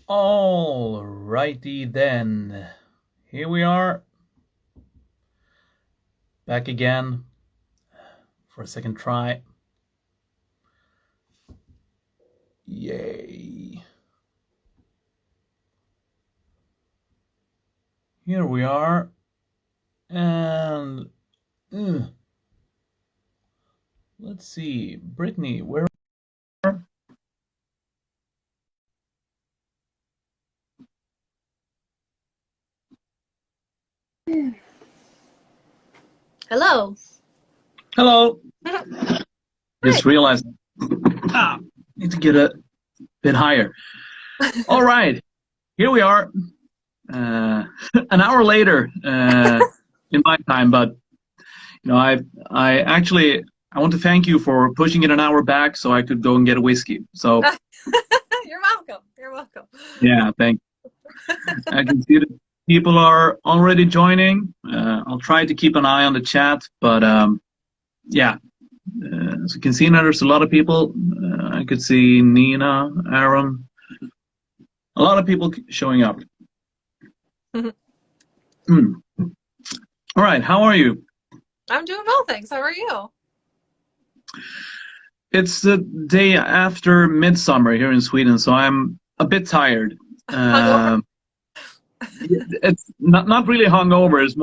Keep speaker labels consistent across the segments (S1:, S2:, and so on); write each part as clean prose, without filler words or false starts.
S1: All righty then. Here we are, back again for a second try. Yay. Here we are. And let's see. Brittney, where are
S2: Hello.
S1: Hello.
S2: Hi.
S1: Just realized need to get a bit higher. All right. Here we are. An hour later in my time, but I actually I want to thank you for pushing it an hour back so I could go and get a whiskey. So
S2: You're welcome. You're welcome.
S1: yeah, thank you. I can see that people are already joining. I'll try to keep an eye on the chat, but yeah, as you can see now, there's a lot of people. I could see Nina, Aaron, a lot of people showing up. Hmm. All right, how are you?
S2: I'm doing well, thanks. How are you?
S1: It's the day after midsummer here in Sweden, so I'm a bit tired.
S2: Hungover?
S1: It's not really hungover. It's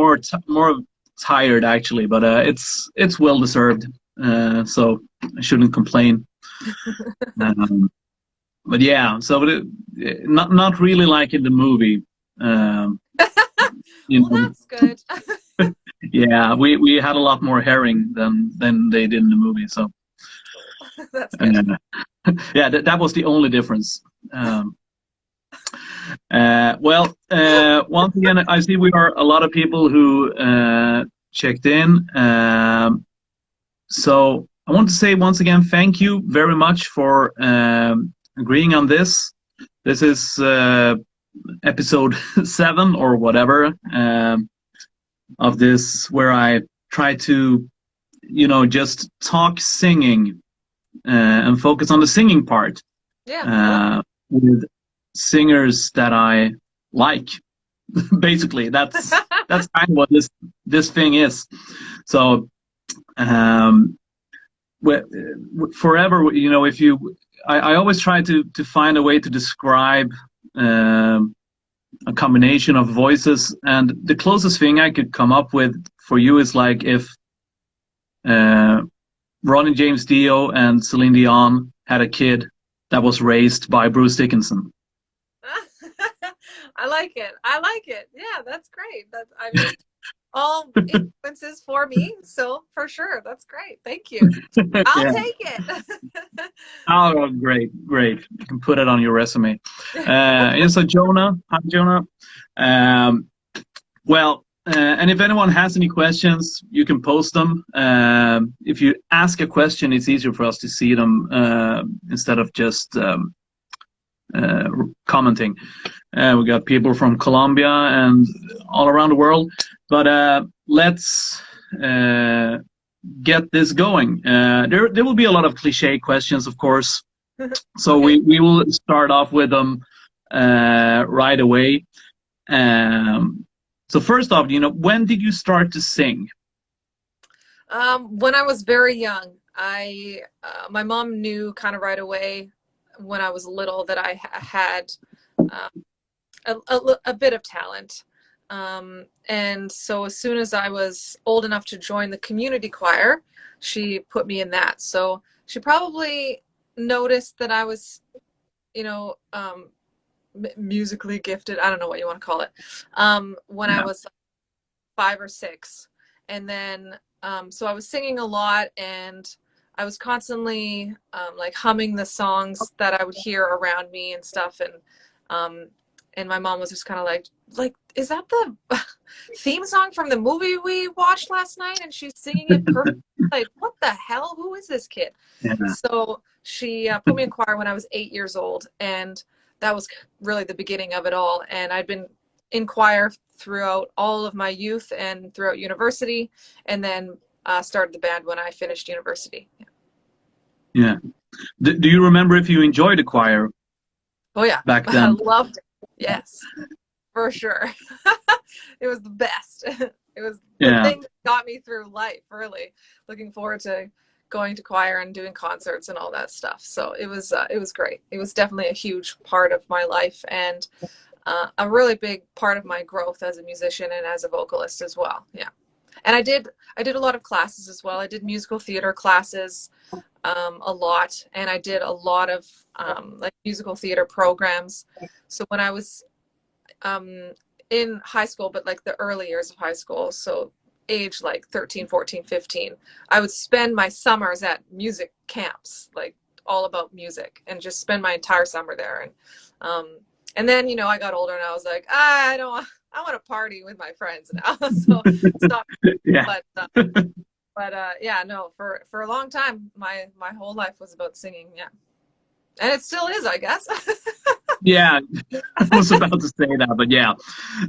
S1: more tired actually, but it's well deserved. So I shouldn't complain. Um, but yeah, so not really like in the movie. Um, you
S2: Well,
S1: know,
S2: that's good.
S1: yeah, we had a lot more herring than they did in the movie. So
S2: That's good.
S1: yeah, that was the only difference. Once again, I see we are a lot of people who checked in. So I want to say once again, thank you very much for agreeing on this. This is episode 7 or whatever of this, where I try to, just talk singing and focus on the singing part
S2: Yeah, I like it.
S1: with singers that I like. Basically, that's kind of what this thing is. So forever, if I always try to find a way to describe a combination of voices, and the closest thing I could come up with for you is like if uh, Ronnie James Dio and Celine Dion had a kid that was raised by Bruce Dickinson.
S2: I like it. I like it. Yeah, that's great. I mean, all influences for me, so for sure, that's great. Thank you. I'll
S1: Yeah.
S2: take it.
S1: Oh, great, great. You can put it on your resume. So Jonah, hi Jonah. Um, and if anyone has any questions, you can post them. If you ask a question, it's easier for us to see them instead of just commenting. We got people from Colombia and all around the world. But let's get this going. There will be a lot of cliche questions, of course. So
S2: Okay.
S1: we will start off with them right away. So first off, when did you start to sing?
S2: When I was very young, my mom knew kind of right away when I was little that I had um, a bit of talent. And so as soon as I was old enough to join the community choir, she put me in that. So she probably noticed that I was, you know, musically gifted. I don't know what you want to call it. When I
S1: Yeah.
S2: was 5 or 6. And then, so I was singing a lot, and I was constantly like humming the songs that I would hear around me and stuff. Um, and my mom was just kind of like, is that the theme song from the movie we watched last night? And she's singing it perfectly. Like, what the hell? Who is this kid?
S1: Yeah.
S2: So she put me in choir when I was 8 years old, and that was really the beginning of it all. And I'd been in choir throughout all of my youth and throughout university, and then started the band when I finished university.
S1: Yeah. Do you remember if you enjoyed the choir?
S2: Oh yeah,
S1: back
S2: I
S1: then.
S2: loved it. Yes, for sure. It was the best. It was the
S1: Yeah.
S2: thing that got me through life, really. Looking forward to going to choir and doing concerts and all that stuff. So it was great. It was definitely a huge part of my life and a really big part of my growth as a musician and as a vocalist as well. Yeah. And I did a lot of classes as well. I did musical theater classes a lot, and I did a lot of like musical theater programs. So when I was um, in high school, but like the early years of high school, so age like 13, 14, 15, I would spend my summers at music camps, like all about music, and just spend my entire summer there. And then, you know, I got older and I was like, I don't want, I want to party with my friends now. So stop.
S1: Yeah.
S2: But yeah, no, for a long time, my whole life was about singing. Yeah, and it still is, I guess.
S1: Yeah. I was about to say that, but yeah,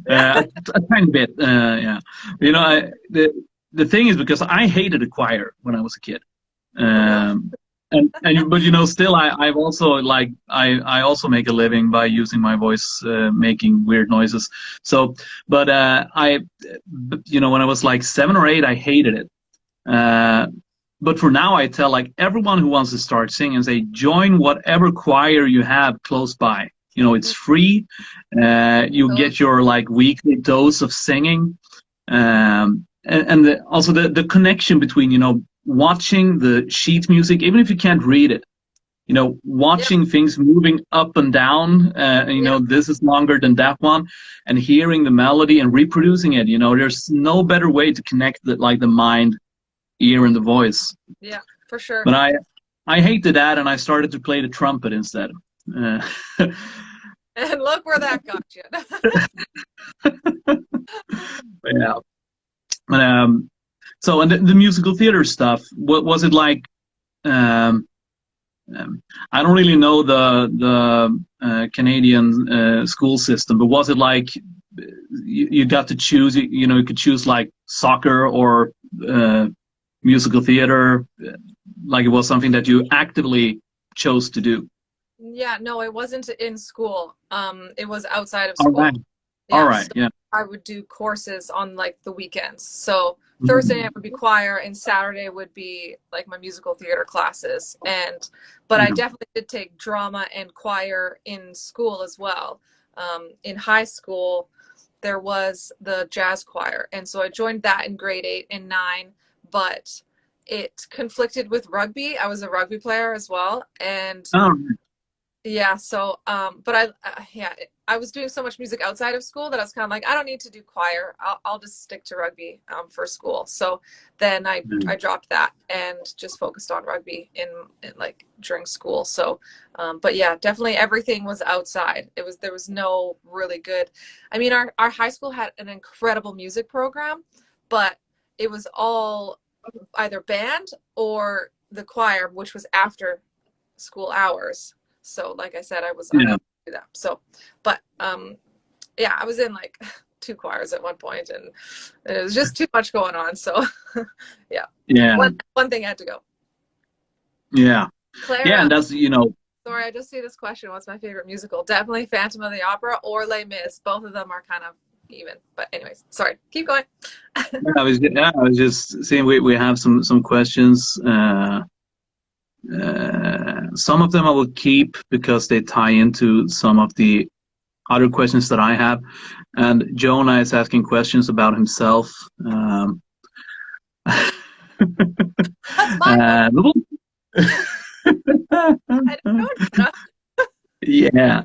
S2: Yeah.
S1: a tiny bit. Yeah. You know, the thing is because I hated a choir when I was a kid.
S2: Oh, really?
S1: But you know, still, I've also like I also make a living by using my voice, making weird noises. So, but you know, when I was like 7 or 8, I hated it. Uh, but for now, I tell like everyone who wants to start singing, say join whatever choir you have close by. You know, it's free. You
S2: Totally.
S1: get your like weekly dose of singing, and also the connection between, you know, watching the sheet music, even if you can't read it, you know,
S2: Yeah.
S1: watching things moving up and down, you
S2: Yeah.
S1: know, this is longer than that one, and hearing the melody and reproducing it. You know, there's no better way to connect the mind, ear, and the voice.
S2: Yeah. For sure.
S1: But I hated that, and I started to play the trumpet instead. Uh,
S2: And look where that got you.
S1: yeah. Um, so, and the musical theater stuff, what was it like? Um, I don't really know the Canadian school system, but was it like you got to choose? You know, you could choose like soccer or musical theater, like it was something that you actively chose to do.
S2: Yeah, no, it wasn't in school. It was outside of
S1: All right,
S2: school.
S1: all
S2: Yeah,
S1: right,
S2: so
S1: yeah.
S2: I would do courses on like the weekends. So Thursday
S1: Mhm.
S2: night would be choir and Saturday would be like my musical theater classes. But I
S1: Yeah.
S2: definitely did take drama and choir in school as well. In high school, there was the jazz choir. And so I joined that in grade 8 and 9, but it conflicted with rugby. I was a rugby player as well. And
S1: Oh,
S2: yeah, so but yeah, I was doing so much music outside of school that I was kind of like, I don't need to do choir. I'll just stick to rugby for school. So then I dropped that and just focused on rugby in like during school. So but yeah, definitely everything was outside. There was no really good. I mean, our high school had an incredible music program, but it was all either band or the choir, which was after school hours. So like I said, I was
S1: yeah,
S2: unable to do that. So, but yeah, I was in like 2 choirs at one point, and it was just too much going on. So yeah,
S1: yeah,
S2: one thing had to go.
S1: yeah, yeah,
S2: Clara,
S1: and that's, you know,
S2: sorry, I just see this question. What's my favorite musical? Definitely Phantom of the Opera or Les Mis. Both of them are kind of even. But anyways, sorry. Keep going.
S1: I was just saying we have some questions. Some of them I will keep because they tie into some of the other questions that I have. And Jonah is asking questions about himself.
S2: What's my question?
S1: uh,
S2: I don't know.
S1: yeah,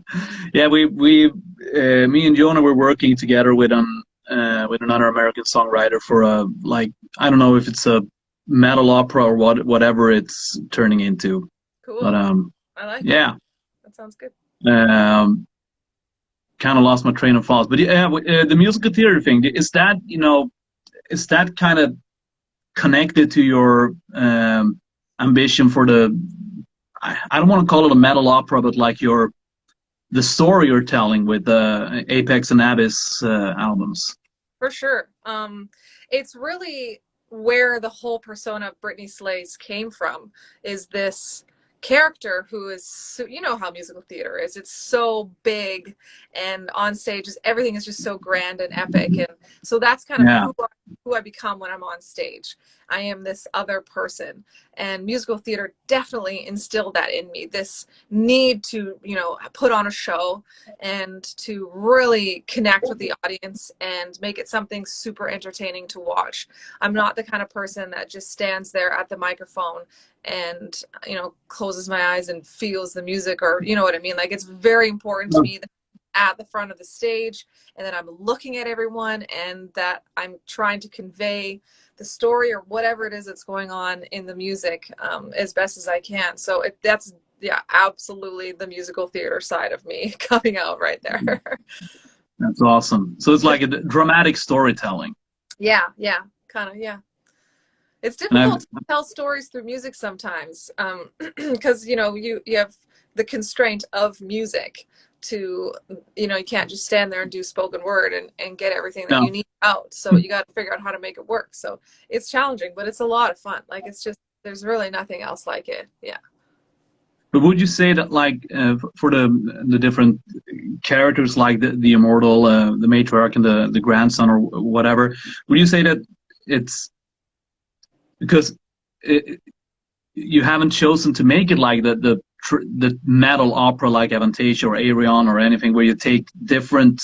S1: yeah. Me and Jonah were working together with another American songwriter for a, like, I don't know if it's a metal opera or whatever it's turning into, but
S2: Cool. I like it.
S1: yeah.
S2: That sounds good.
S1: Um, Kind of lost my train of thought, but yeah, the musical theater thing, is that, you know, is that kind of connected to your ambition for the, I don't want to call it a metal opera, but like the story you're telling with the Apex and Abyss albums.
S2: For sure. It's really where the whole persona of Brittney Slays came from, is this character who is so, you know how musical theater is, it's so big, and on stage is everything is just so grand and epic, and so that's kind of
S1: Yeah.
S2: who I become when I'm on stage. I am this other person, and musical theater definitely instilled that in me, this need to, you know, put on a show and to really connect with the audience and make it something super entertaining to watch. I'm not the kind of person that just stands there at the microphone and, you know, closes my eyes and feels the music, or, you know what I mean? Like, it's very important to me that at the front of the stage and that I'm looking at everyone and that I'm trying to convey the story or whatever it is that's going on in the music as best as I can. So that's, yeah, absolutely the musical theater side of me coming out right there.
S1: That's awesome. So it's like a dramatic storytelling.
S2: Yeah, kind of, yeah. It's
S1: And
S2: difficult to tell stories through music sometimes, because you know you have the constraint of music to, you know, you can't just stand there and do spoken word and get everything that
S1: no.
S2: you need out. So you got to figure out how to make it work. So it's challenging, but it's a lot of fun. Like, it's just, there's really nothing else like it. Yeah.
S1: But would you say that, like, for the different characters, like the immortal, the matriarch, and the grandson, or whatever, would you say that it's because you haven't chosen to make it like the metal opera like Avantasia or Arion or anything, where you take different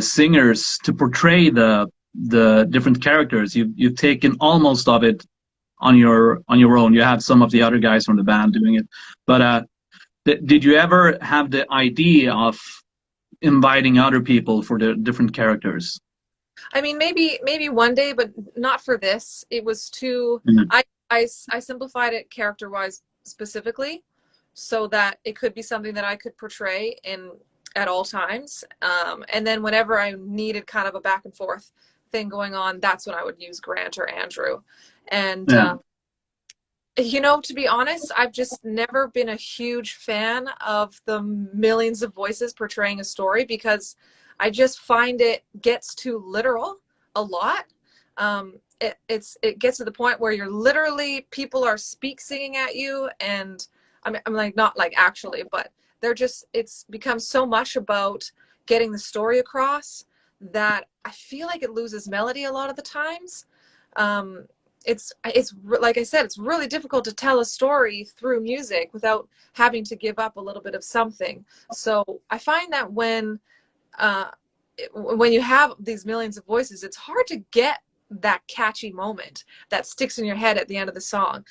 S1: singers to portray the different characters? You've taken almost of it on your own. You have some of the other guys from the band doing it, but did you ever have the idea of inviting other people for the different characters?
S2: I mean, maybe one day, but not for this. It was too.
S1: Mhm.
S2: I simplified it character wise specifically, so that it could be something that I could portray in at all times. And then whenever I needed kind of a back and forth thing going on, that's when I would use Grant or Andrew. And
S1: Yeah.
S2: you know, to be honest, I've just never been a huge fan of the millions of voices portraying a story, because I just find it gets too literal a lot. It gets to the point where you're literally, people are singing at you, and I'm like, not like actually, but they're just, it's become so much about getting the story across that I feel like it loses melody a lot of the times. It's like I said, it's really difficult to tell a story through music without having to give up a little bit of something. So I find that when you have these millions of voices, it's hard to get that catchy moment that sticks in your head at the end of the song,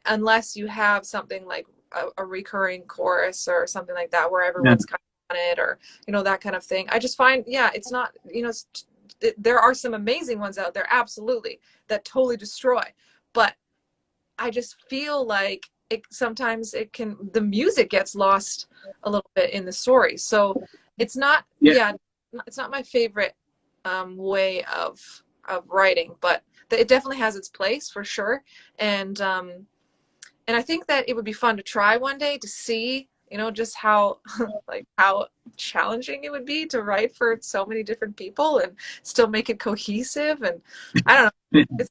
S2: unless you have something like a recurring chorus or something like that where everyone's kind of on it, or, you know, that kind of thing. I just find, yeah, it's not, you know, there are some amazing ones out there, absolutely, that totally destroy, but I just feel like sometimes the music gets lost a little bit in the story. So it's not, yeah, it's not my favorite way of writing, but it definitely has its place for sure. And I think that it would be fun to try one day to see, you know, just how like how challenging it would be to write for so many different people and still make it cohesive. And I don't know. It's,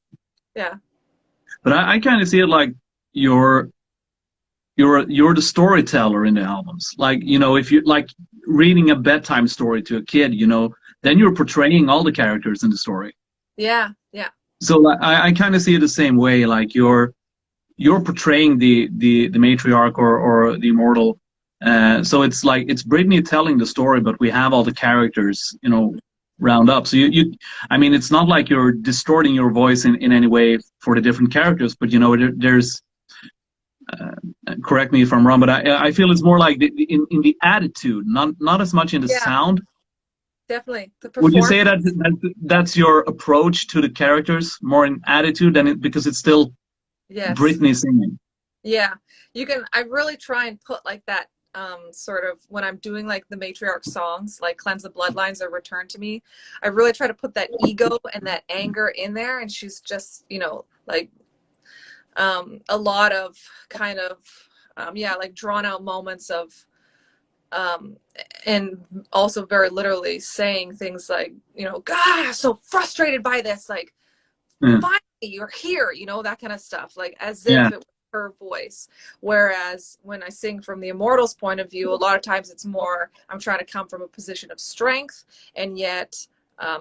S2: yeah.
S1: But I kind of see it like you're you're the storyteller in the albums. Like, you know, if you like reading a bedtime story to a kid, you know, then you're portraying all the characters in the story.
S2: Yeah. Yeah.
S1: So like, I kind of see it the same way. Like you're portraying the matriarch or the immortal. So it's like it's Brittney telling the story, but we have all the characters, you know, round up. So you I mean, it's not like you're distorting your voice in any way for the different characters, but you know, there's correct me if I'm wrong, but I feel it's more like in the attitude, not as much in the sound.
S2: Definitely. The
S1: Would you say
S2: performance.
S1: that's your approach to the characters, more in attitude than because it's still
S2: Yes.
S1: Brittney singing?
S2: Yeah. I really try and put like that sort of, when I'm doing like the matriarch songs, like Cleanse the Bloodlines or Return to Me, I really try to put that ego and that anger in there. And she's just, you know, like a lot of kind of, yeah, like drawn out moments of, and also very literally saying things like, you know, God, I'm so frustrated by this. Like,
S1: Yeah.
S2: finally, you're here, you know, that kind of stuff. Like, as if
S1: Yeah.
S2: it was her voice. Whereas when I sing from the Immortals point of view, a lot of times it's more, I'm trying to come from a position of strength and yet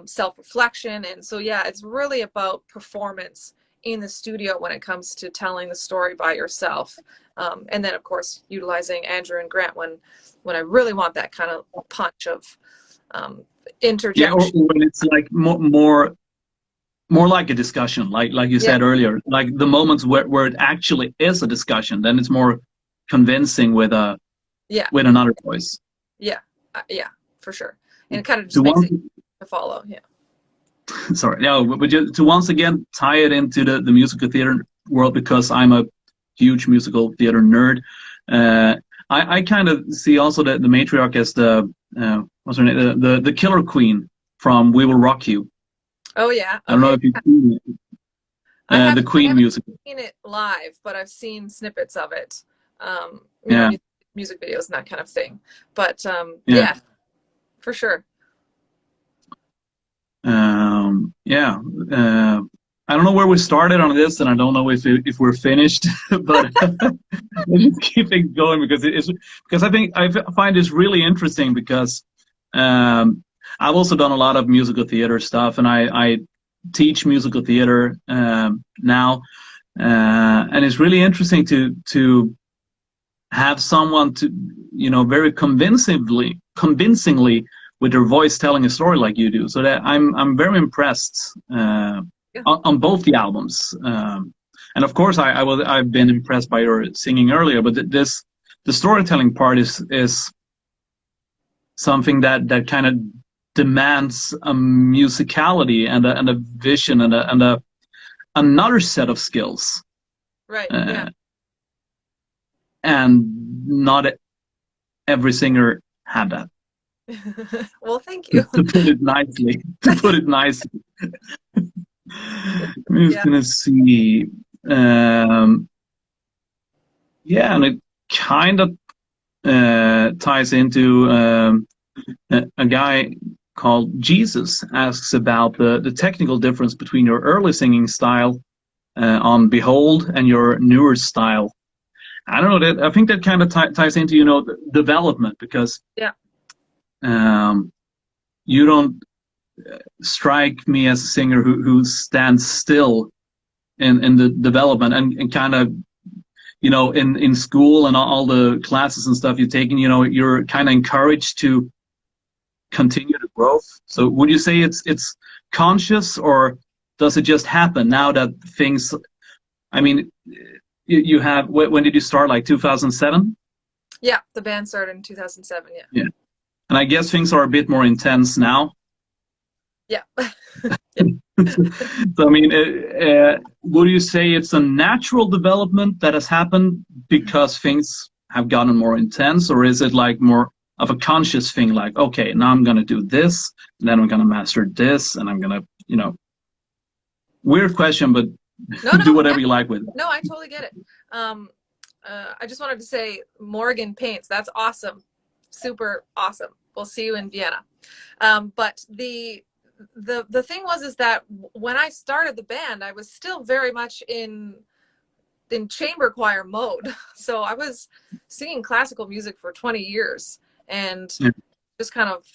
S2: self-reflection. And so, yeah, it's really about performance in the studio when it comes to telling the story by yourself. And then, of course, utilizing Andrew and Grant when I really want that kind of punch of interjection.
S1: Yeah, or when it's like more like a discussion, like you said earlier, like the moments where it actually is a discussion, then it's more convincing with another voice.
S2: Yeah, for sure. And it kind of just makes it to follow. Yeah.
S1: Sorry, yeah, but just to once again tie it into the musical theater world, because I'm a huge musical theater nerd. I kind of see also the matriarch as the what's her name, the killer queen from We Will Rock You.
S2: Oh yeah. Okay.
S1: I don't know if you've seen it. The Queen musical.
S2: I've seen it live, but I've seen snippets of it. You
S1: yeah.
S2: know, music videos and that kind of thing. But yeah, for sure.
S1: I don't know where we started on this, and I don't know if we're finished, but let's just keep things going, because I find this really interesting, because I've also done a lot of musical theater stuff, and I teach musical theater now, and it's really interesting to have someone to, very convincingly with their voice telling a story like you do. So that I'm very impressed on both the albums, and of course I've been impressed by your singing earlier. But the storytelling part is something that kind of demands a musicality and a vision and another set of skills.
S2: Right. Yeah.
S1: And not every singer had that.
S2: Well, thank you.
S1: To put it nicely. I'm just gonna see. And it kind of ties into a guy called Jesus asks about the technical difference between your early singing style on Behold and your newer style. I don't know, I think that kind of ties into development, because you don't strike me as a singer who stands still in the development, and kind of in school and all the classes and stuff you've taken, you're kind of encouraged to continue the growth. So would you say it's conscious, or does it just happen now that things, I mean, you have, when did you start, like 2007?
S2: Yeah, the band started in 2007.
S1: Yeah, and I guess things are a bit more intense now.
S2: Yeah.
S1: So I mean, would you say it's a natural development that has happened because things have gotten more intense, or is it like more of a conscious thing, like, okay, now I'm gonna do this, and then I'm gonna master this, and I'm gonna, weird question, but do whatever you like with it.
S2: No, I totally get it. I just wanted to say, Morgan Paints, that's awesome. Super awesome. We'll see you in Vienna. But the thing is that when I started the band, I was still very much in chamber choir mode. So I was singing classical music for 20 years, and just kind of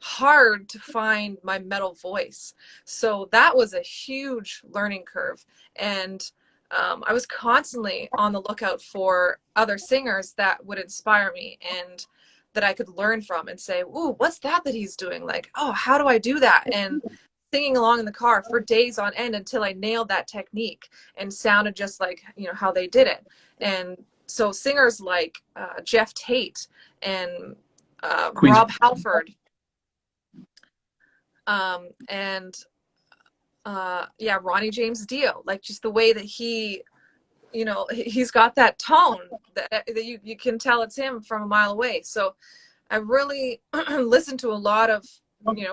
S2: hard to find my metal voice. So that was a huge learning curve. And I was constantly on the lookout for other singers that would inspire me and that I could learn from and say, ooh, what's that he's doing? Like, oh, how do I do that? And singing along in the car for days on end until I nailed that technique and sounded just like, how they did it. And so singers like Jeff Tate and Rob Halford, and Ronnie James Dio, like just the way that he, he's got that tone that you can tell it's him from a mile away. So I really listened to a lot of,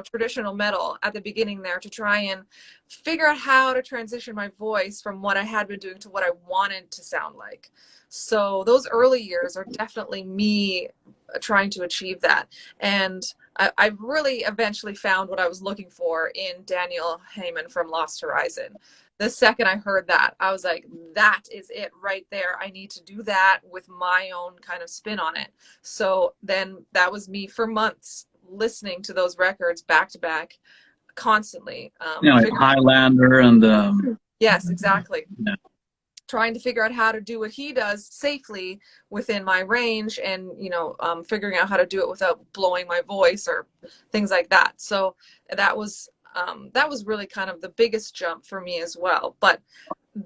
S2: traditional metal at the beginning there to try and figure out how to transition my voice from what I had been doing to what I wanted to sound like. So those early years are definitely me trying to achieve that. And I really eventually found what I was looking for in Daniel Heyman from Lost Horizon. the second I heard that, I was like, that is it right there. I need to do that with my own kind of spin on it. So then that was me for months listening to those records back to back constantly.
S1: Like Highlander and
S2: Yes, exactly.
S1: yeah.
S2: Trying to figure out how to do what he does safely within my range, and figuring out how to do it without blowing my voice or things like that. So that was really kind of the biggest jump for me as well. But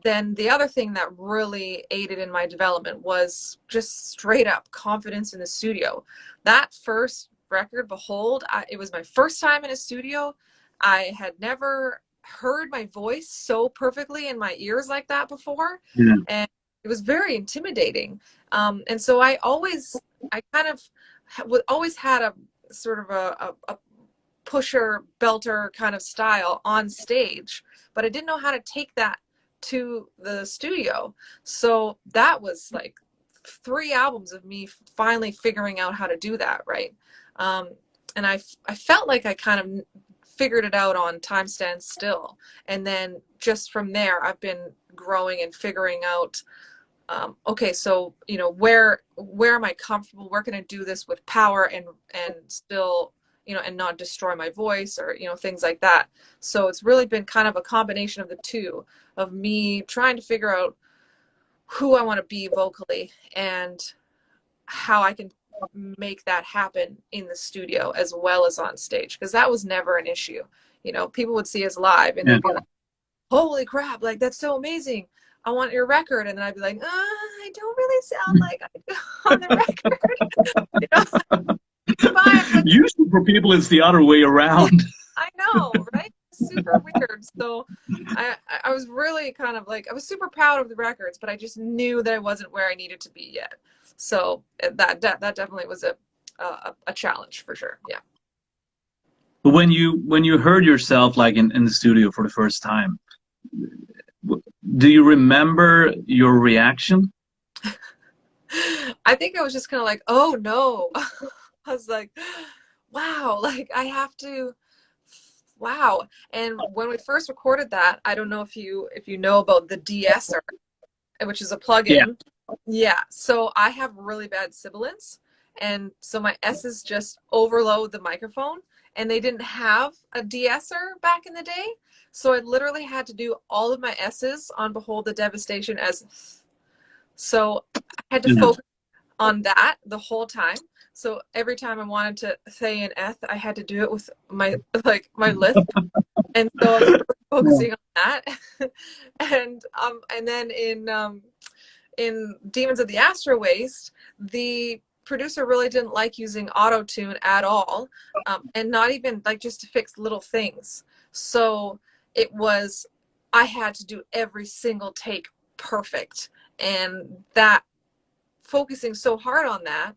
S2: then the other thing that really aided in my development was just straight up confidence in the studio. That first record, Behold, it was my first time in a studio. I had never heard my voice so perfectly in my ears like that before.
S1: Yeah.
S2: And it was very intimidating. And so I kind of always had a sort of a pusher belter kind of style on stage, but I didn't know how to take that to the studio. So that was like 3 albums of me finally figuring out how to do that, right? And I felt like I kind of figured it out on Time Stands Still, and then just from there I've been growing and figuring out okay, so where am I comfortable, where can I do this with power and still and not destroy my voice or things like that. So it's really been kind of a combination of the two, of me trying to figure out who I want to be vocally and how I can make that happen in the studio as well as on stage, because that was never an issue. People would see us live and they'd be like, holy crap, like that's so amazing, I want your record. And then I'd be like, I don't really sound like I do on the record.
S1: Usually for people it's the other way around.
S2: I know, right? Super weird. So I was really kind of like, I was super proud of the records, but I just knew that I wasn't where I needed to be yet. So that definitely was a challenge for sure. Yeah.
S1: But when you heard yourself like in the studio for the first time, do you remember your reaction?
S2: I think I was just kind of like, oh no. I was like, wow, like I have to, wow. And when we first recorded that, I don't know if you know about the de-esser, which is a plugin. Yeah. So I have really bad sibilance, and so my S's just overload the microphone, and they didn't have a de-esser back in the day. So I literally had to do all of my S's on Behold the Devastation as, so I had to focus on that the whole time. So every time I wanted to say an F, I had to do it with my lip. And so I was really focusing on that. And then in Demons of the Astro Waste, the producer really didn't like using auto-tune at all, and not even like just to fix little things. So it was, I had to do every single take perfect, and that, focusing so hard on that,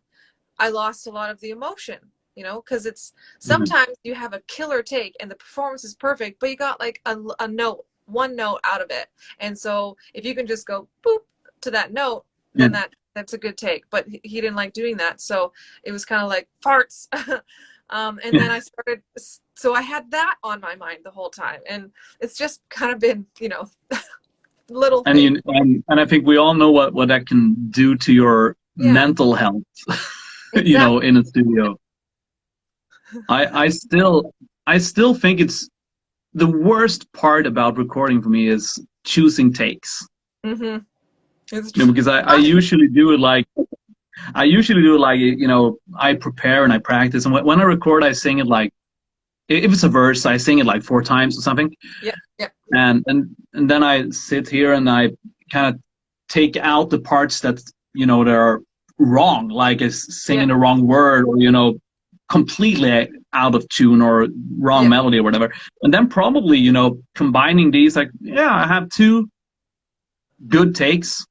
S2: I lost a lot of the emotion, because it's sometimes you have a killer take and the performance is perfect, but you got like a note, one note out of it. And so if you can just go boop to that note, then that's a good take. But he didn't like doing that. So it was kind of like farts. And then I started, so I had that on my mind the whole time. And it's just kind of been, little things.
S1: And I think we all know what that can do to your mental health.
S2: Exactly.
S1: In a studio. I still think it's the worst part about recording for me is choosing takes.
S2: Mm-hmm.
S1: Because I usually do it like I prepare and I practice, and when I record I sing it like, if it's a verse I sing it like 4 times or something.
S2: Yeah.
S1: And then I sit here and I kind of take out the parts that that are wrong, like is singing the wrong word, or completely out of tune or wrong melody or whatever, and then probably combining these, like I have 2 good takes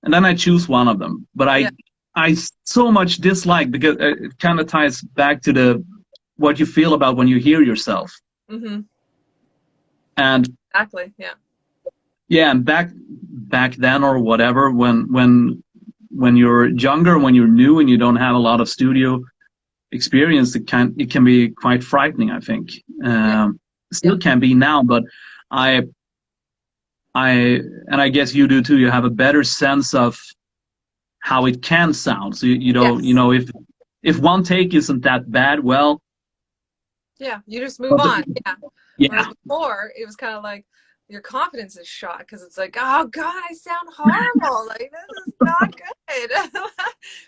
S1: and then I choose one of them, but I so much dislike, because it kind of ties back to what you feel about when you hear yourself.
S2: Mm-hmm.
S1: And
S2: exactly.
S1: and back then or whatever, when you're younger, when you're new and you don't have a lot of studio experience, it can be quite frightening, I think. Still can be now, but I I guess you do too. You have a better sense of how it can sound. So you
S2: Yes.
S1: know, if one take isn't that bad, well,
S2: Yeah, you just move
S1: but
S2: on. Yeah.
S1: yeah,
S2: Whereas before, it was kind of like your confidence is shot because it's like, oh God, I sound horrible. Like this is not good.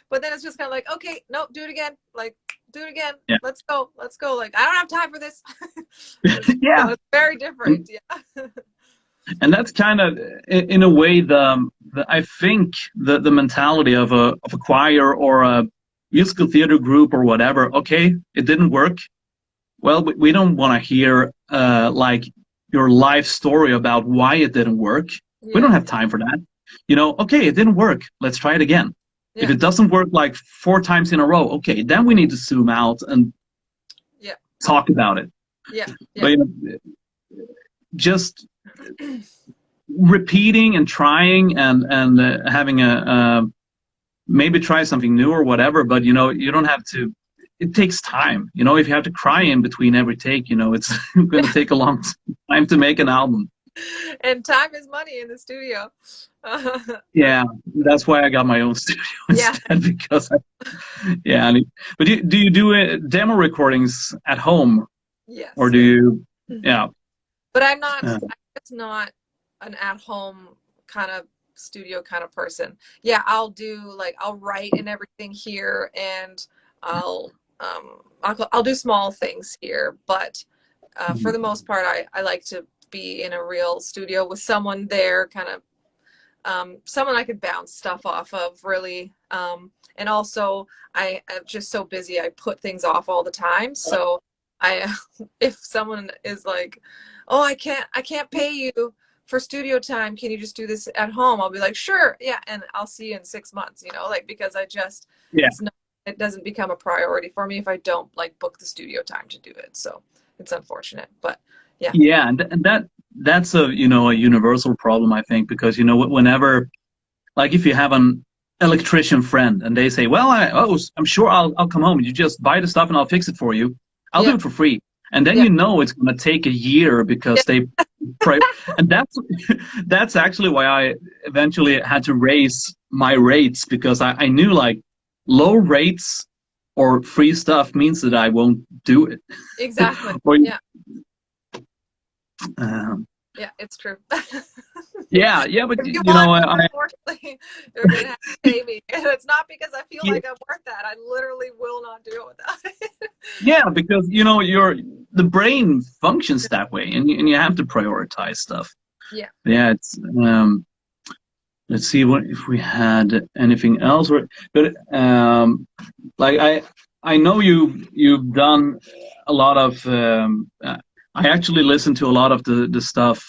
S2: But then it's just kind of like, okay, nope, do it again. Like, do it again.
S1: yeah,
S2: Let's go. Let's go. Like, I don't have time for this.
S1: yeah.
S2: So it's very different.
S1: And,
S2: Yeah.
S1: and that's kind of in a way the I think the mentality of a choir or a musical theater group or whatever. Okay, it didn't work. Well, we don't want to hear like your life story about why it didn't work. We don't
S2: Yeah.
S1: have time for that. You know, okay, it didn't work. Let's try it again. If
S2: Yeah.
S1: it doesn't work like 4 times in a row, okay, then we need to zoom out and
S2: Yeah.
S1: talk about it.
S2: Yeah.
S1: But
S2: Yeah.
S1: you know, just repeating and trying and having a maybe try something new or whatever. But you know, you don't have to. It takes time. You know, if you have to cry in between every take, you know, it's going to take a long time to make an album.
S2: And time is money in the studio.
S1: Yeah, that's why I got my own studio
S2: Yeah.
S1: instead because yeah. But do you do demo recordings at home or
S2: Yes.
S1: do you? Yeah.
S2: But
S1: Uh,
S2: I'm just not an at-home kind of studio kind of person. Yeah, I'll do like I'll write and everything here, and I'll I'll do small things here, but for the most part, I like to be in a real studio with someone there, kind of someone I could bounce stuff off of, really. And also, I'm just so busy, I put things off all the time. So I, if someone is like, "Oh, I can't pay you for studio time. Can you just do this at home?" I'll be like, "Sure, yeah," and I'll see you in 6 months. You know, like because I just,
S1: yeah.
S2: it's not, it doesn't become a priority for me if I don't like book the studio time to do it. So it's unfortunate, but yeah,
S1: Yeah, and that's a you know a universal problem I think because you know whenever like if you have an electrician friend and they say, well, I'm sure I'll come home and you just buy the stuff and I'll fix it for you. I'll do
S2: yeah,
S1: it for free. And then
S2: yeah,
S1: you know it's going to take a year because
S2: yeah,
S1: and that's actually why I eventually had to raise my rates because I knew like low rates or free stuff means that I won't do it.
S2: exactly,
S1: or
S2: yeah.
S1: um,
S2: Yeah, it's true.
S1: yeah, yeah, but
S2: If you
S1: you know
S2: want more, unfortunately, you're gonna have to pay me. And it's not because I feel
S1: yeah,
S2: like I'm worth that. I literally will not do it without it.
S1: yeah, because you know the brain functions that way, and you have to prioritize stuff.
S2: Yeah.
S1: Yeah, it's let's see what if we had anything else, but like I know you've done a lot of. I actually listened to a lot of the stuff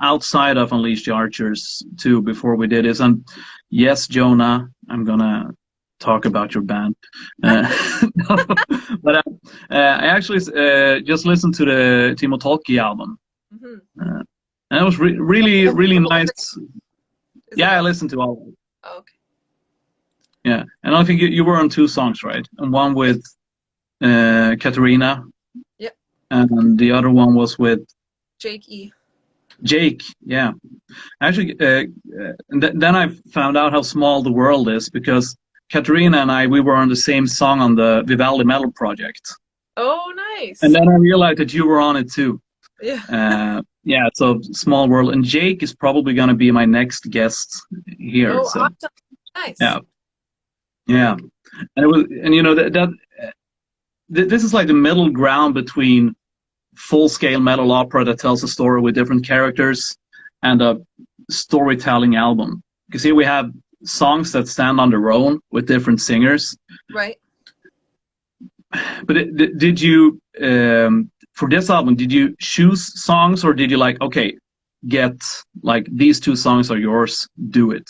S1: outside of Unleash the Archers too before we did this, and yes, Jonah, I'm gonna talk about your band. No, but I actually just listened to the Timo Tolkki album,
S2: Hmm.
S1: and it was really, really
S2: The whole thing.
S1: nice.
S2: Is it
S1: Yeah, I
S2: the
S1: listened to all of it.
S2: oh, okay?
S1: Yeah, and I think you were on 2 songs, right? And one with Katarina,
S2: Yep.
S1: and the other one was with
S2: Jake E.
S1: Jake. Yeah, actually, then I found out how small the world is because Katarina and we were on the same song on the Vivaldi Metal project,
S2: Oh,
S1: and
S2: nice.
S1: then I realized that you were on it too.
S2: Yeah.
S1: Yeah, so small world, and Jake is probably going to be my next guest here.
S2: Oh,
S1: So
S2: awesome. Nice.
S1: yeah, yeah,
S2: Very good.
S1: and it was, and you know this is like the middle ground between full-scale metal opera that tells a story with different characters and a storytelling album. Because here we have songs that stand on their own with different singers.
S2: Right.
S1: But did you, for this album, did you choose songs or did you like, okay, get like these 2 songs are yours, do it?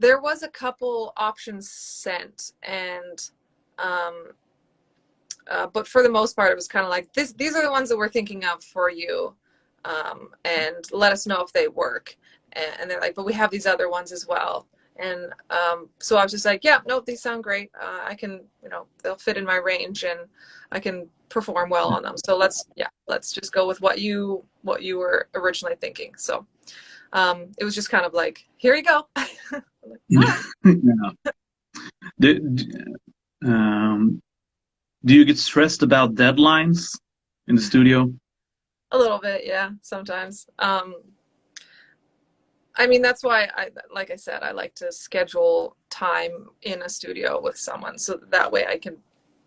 S2: There was a couple options sent, and um, but for the most part, it was kind of like this. These are the ones that we're thinking of for you, and let us know if they work. And they're like, but we have these other ones as well. And so I was just like, yeah, no, these sound great. I can, you know, they'll fit in my range, and I can perform well on them. So let's just go with what you were originally thinking. So it was just kind of like, here you go. Like, all right.
S1: Yeah. Do, um, do you get stressed about deadlines in the studio?
S2: A little bit, yeah, sometimes. I mean, that's why like I said, I like to schedule time in a studio with someone so that way I can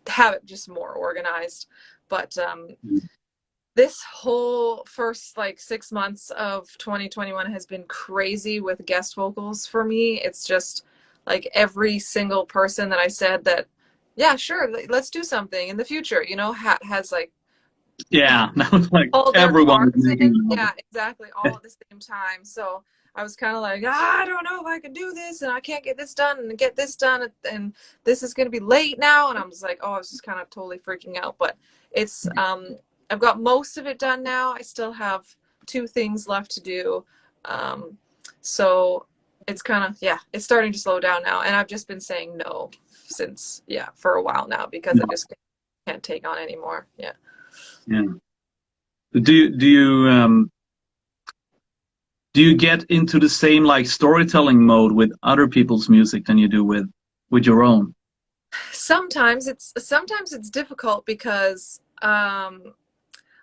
S2: have it just more organized. But this whole first like 6 months of 2021 has been crazy with guest vocals for me. It's just like every single person that I said that, yeah, sure, let's do something in the future, has like
S1: Yeah, that was like
S2: all their
S1: everyone is
S2: cars
S1: making
S2: in.
S1: an
S2: Yeah, exactly. All at the same time. So I was kind of like, I don't know if I can do this, and I can't get this done and get this done, and this is going to be late now. And I was like, oh, I was just kind of totally freaking out. But it's, I've got most of it done now. I still have two things left to do. So it's kind of, yeah, it's starting to slow down now. And I've just been saying no since, yeah, for a while now because I
S1: Yeah,
S2: just can't take on anymore. Yeah.
S1: yeah. Do you get into the same like storytelling mode with other people's music than you do with your own?
S2: Sometimes it's difficult because I'm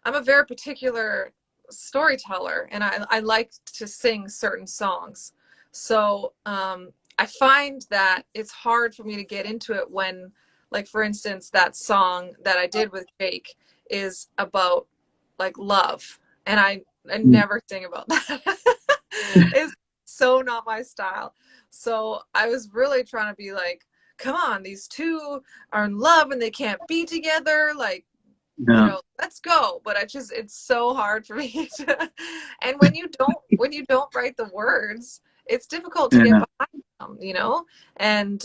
S2: a very particular storyteller, and I like to sing certain songs. So I find that it's hard for me to get into it when, like, for instance, that song that I did with Jake is about like love, and I never sing about that. It's so not my style. So I was really trying to be like, come on, these two are in love and they can't be together. Like,
S1: Yeah,
S2: let's go. But it's so hard for me to, and when you don't write the words, it's difficult to get
S1: yeah,
S2: behind them. And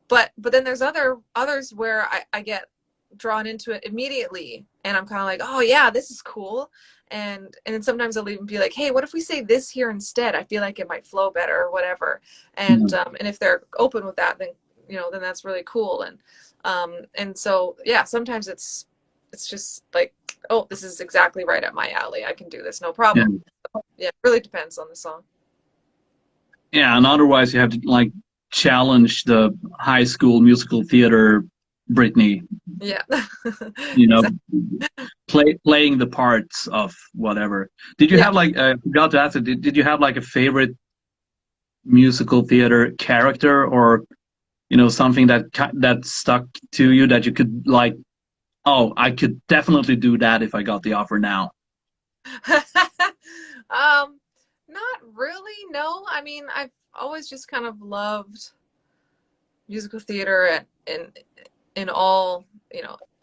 S2: but then there's others where I get drawn into it immediately, and I'm kind of like, oh yeah, this is cool. And then sometimes I'll even be like, hey, what if we say this here instead? I feel like it might flow better or whatever. And if they're open with that, then that's really cool. And so yeah, sometimes it's just like, oh, this is exactly right up my alley. I can do this, no
S1: yeah,
S2: problem. Yeah, it really depends on the song.
S1: yeah. And otherwise, you have to like challenge the high school musical theater Brittney.
S2: Yeah.
S1: You know,
S2: Exactly.
S1: playing the parts of whatever. Did you
S2: Yeah.
S1: have like I forgot to ask it, did you have like a favorite musical theater character or something that stuck to you that you could like, oh, I could definitely do that if I got the offer now.
S2: um, Not really, no. I mean, I've always just kind of loved musical theater in all,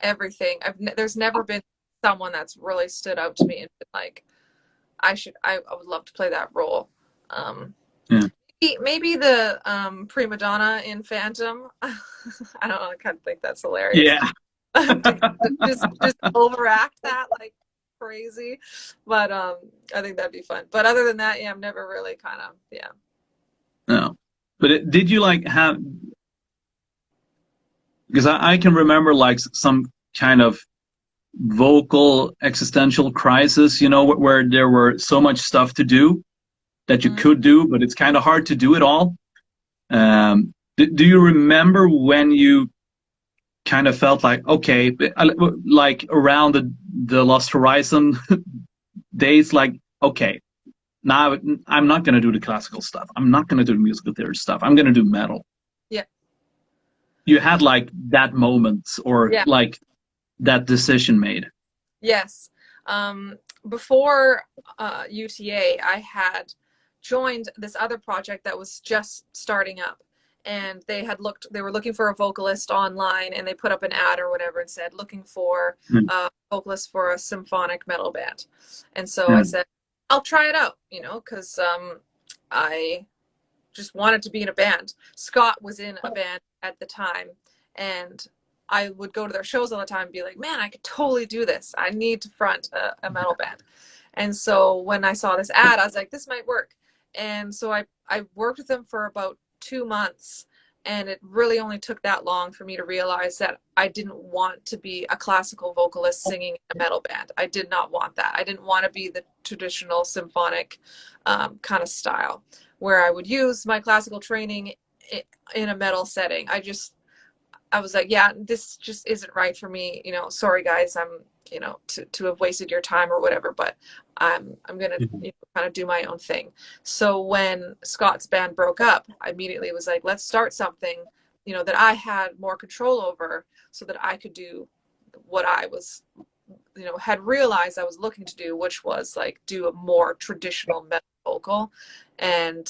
S2: everything. There's never been someone that's really stood out to me and been like, I would love to play that role. Um,
S1: Yeah.
S2: maybe the prima donna in Phantom. I don't know. I kind of think that's hilarious.
S1: Yeah.
S2: To just overact that like crazy. But I think that'd be fun. But other than that, yeah, I'm never really kind of, yeah.
S1: No. But did you like have, because I can remember like some kind of vocal existential crisis, where there were so much stuff to do that you
S2: Mhm.
S1: could do, but it's kind of hard to do it all. Do you remember when you kind of felt like, okay, like around the Lost Horizon days, like, okay, now I'm not going to do the classical stuff. I'm not going to do the musical theater stuff. I'm going to do metal.
S2: Yeah.
S1: You had like that moment or
S2: Yeah.
S1: like that decision made.
S2: Yes. Before UTA, I had joined this other project that was just starting up. And they were looking for a vocalist online, and they put up an ad or whatever and said, looking for
S1: Mm.
S2: a vocalist for a symphonic metal band. And so I
S1: Yeah.
S2: said, I'll try it out, because I just wanted to be in a band. Scott was in a band at the time, and I would go to their shows all the time and be like, man, I could totally do this. I need to front a metal band. And so when I saw this ad, I was like, this might work. And so I worked with them for about 2 months, And it really only took that long for me to realize that I didn't want to be a classical vocalist singing in a metal band. I did not want that. I didn't want to be the traditional symphonic kind of style where I would use my classical training in a metal setting. I was like, yeah, this just isn't right for me. You know, sorry guys, I'm, you know, to have wasted your time or whatever, but I'm gonna, you know, kind of do my own thing. So when Scott's band broke up, I immediately was like, let's start something, you know, that I had more control over, so that I could do what I was, you know, had realized I was looking to do, which was like do a more traditional metal vocal. And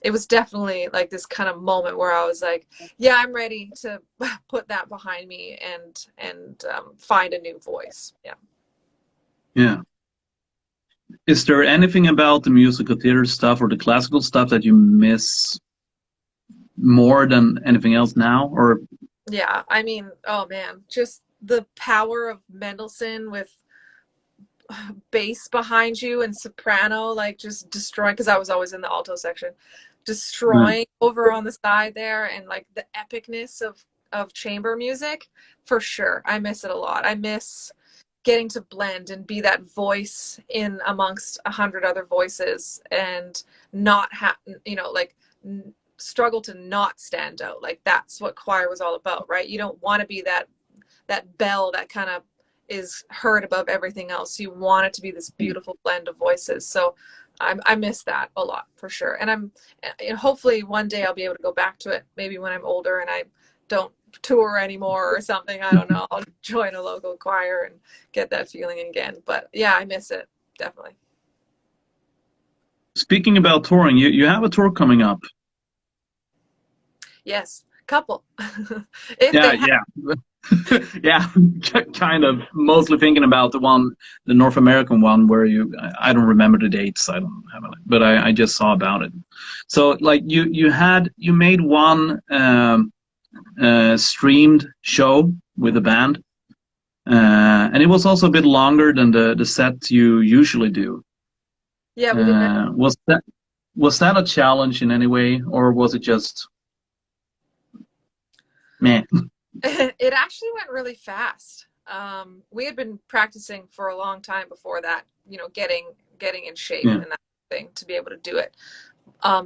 S2: it was definitely like this kind of moment where I was like, yeah, I'm ready to put that behind me and find a new voice. Yeah.
S1: Yeah. Is there anything about the musical theater stuff or the classical stuff that you miss more than anything else now? Or
S2: Yeah, I mean, oh man, just the power of Mendelssohn with bass behind you and soprano, like just destroying, because I was always in the alto section,
S1: mm,
S2: destroying over on the side there, and like the epicness of chamber music, for sure. I miss it a lot. I miss getting to blend and be that voice in amongst 100 other voices, and not have, you know, like struggle to not stand out. Like that's what choir was all about, right? You don't want to be that bell that kind of is heard above everything else. You want it to be this beautiful blend of voices. So I miss that a lot, for sure. And hopefully one day I'll be able to go back to it, maybe when I'm older and I don't tour anymore or something. I don't know. I'll join a local choir and get that feeling again. But yeah, I miss it, definitely.
S1: speaking about touring, you have a tour coming up.
S2: Yes, couple. If
S1: Yeah,
S2: they have.
S1: yeah. Yeah, kind of mostly thinking about the North American one where I don't remember the dates. I don't have it, but I just saw about it. So like you made one streamed show with a band, and it was also a bit longer than the set you usually do.
S2: Yeah, we did.
S1: Was that a challenge in any way, or was it just meh?
S2: It actually went really fast. We had been practicing for a long time before that, you know, getting in shape
S1: Yeah,
S2: and that thing to be able to do it.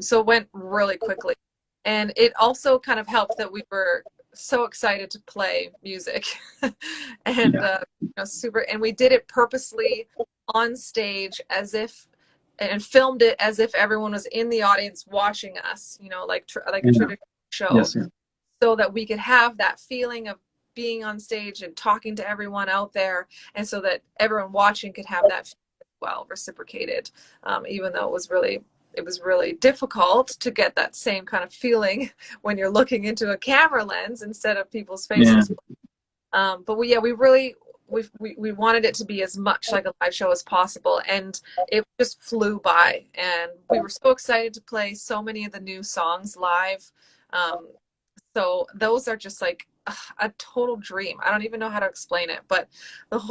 S2: So it went really quickly. And it also kind of helped that we were so excited to play music and
S1: yeah,
S2: you know, super. And we did it purposely on stage as if, and filmed it as if everyone was in the audience watching us, you know, like a
S1: yeah.
S2: traditional show,
S1: Yes, yeah.
S2: so that we could have that feeling of being on stage and talking to everyone out there, and so that everyone watching could have that well reciprocated, even though it was really difficult to get that same kind of feeling when you're looking into a camera lens instead of people's
S1: Yeah.
S2: faces. But we really we wanted it to be as much like a live show as possible, and it just flew by, and we were so excited to play so many of the new songs live. um, so those are just like a total dream. I don't even know how to explain it, but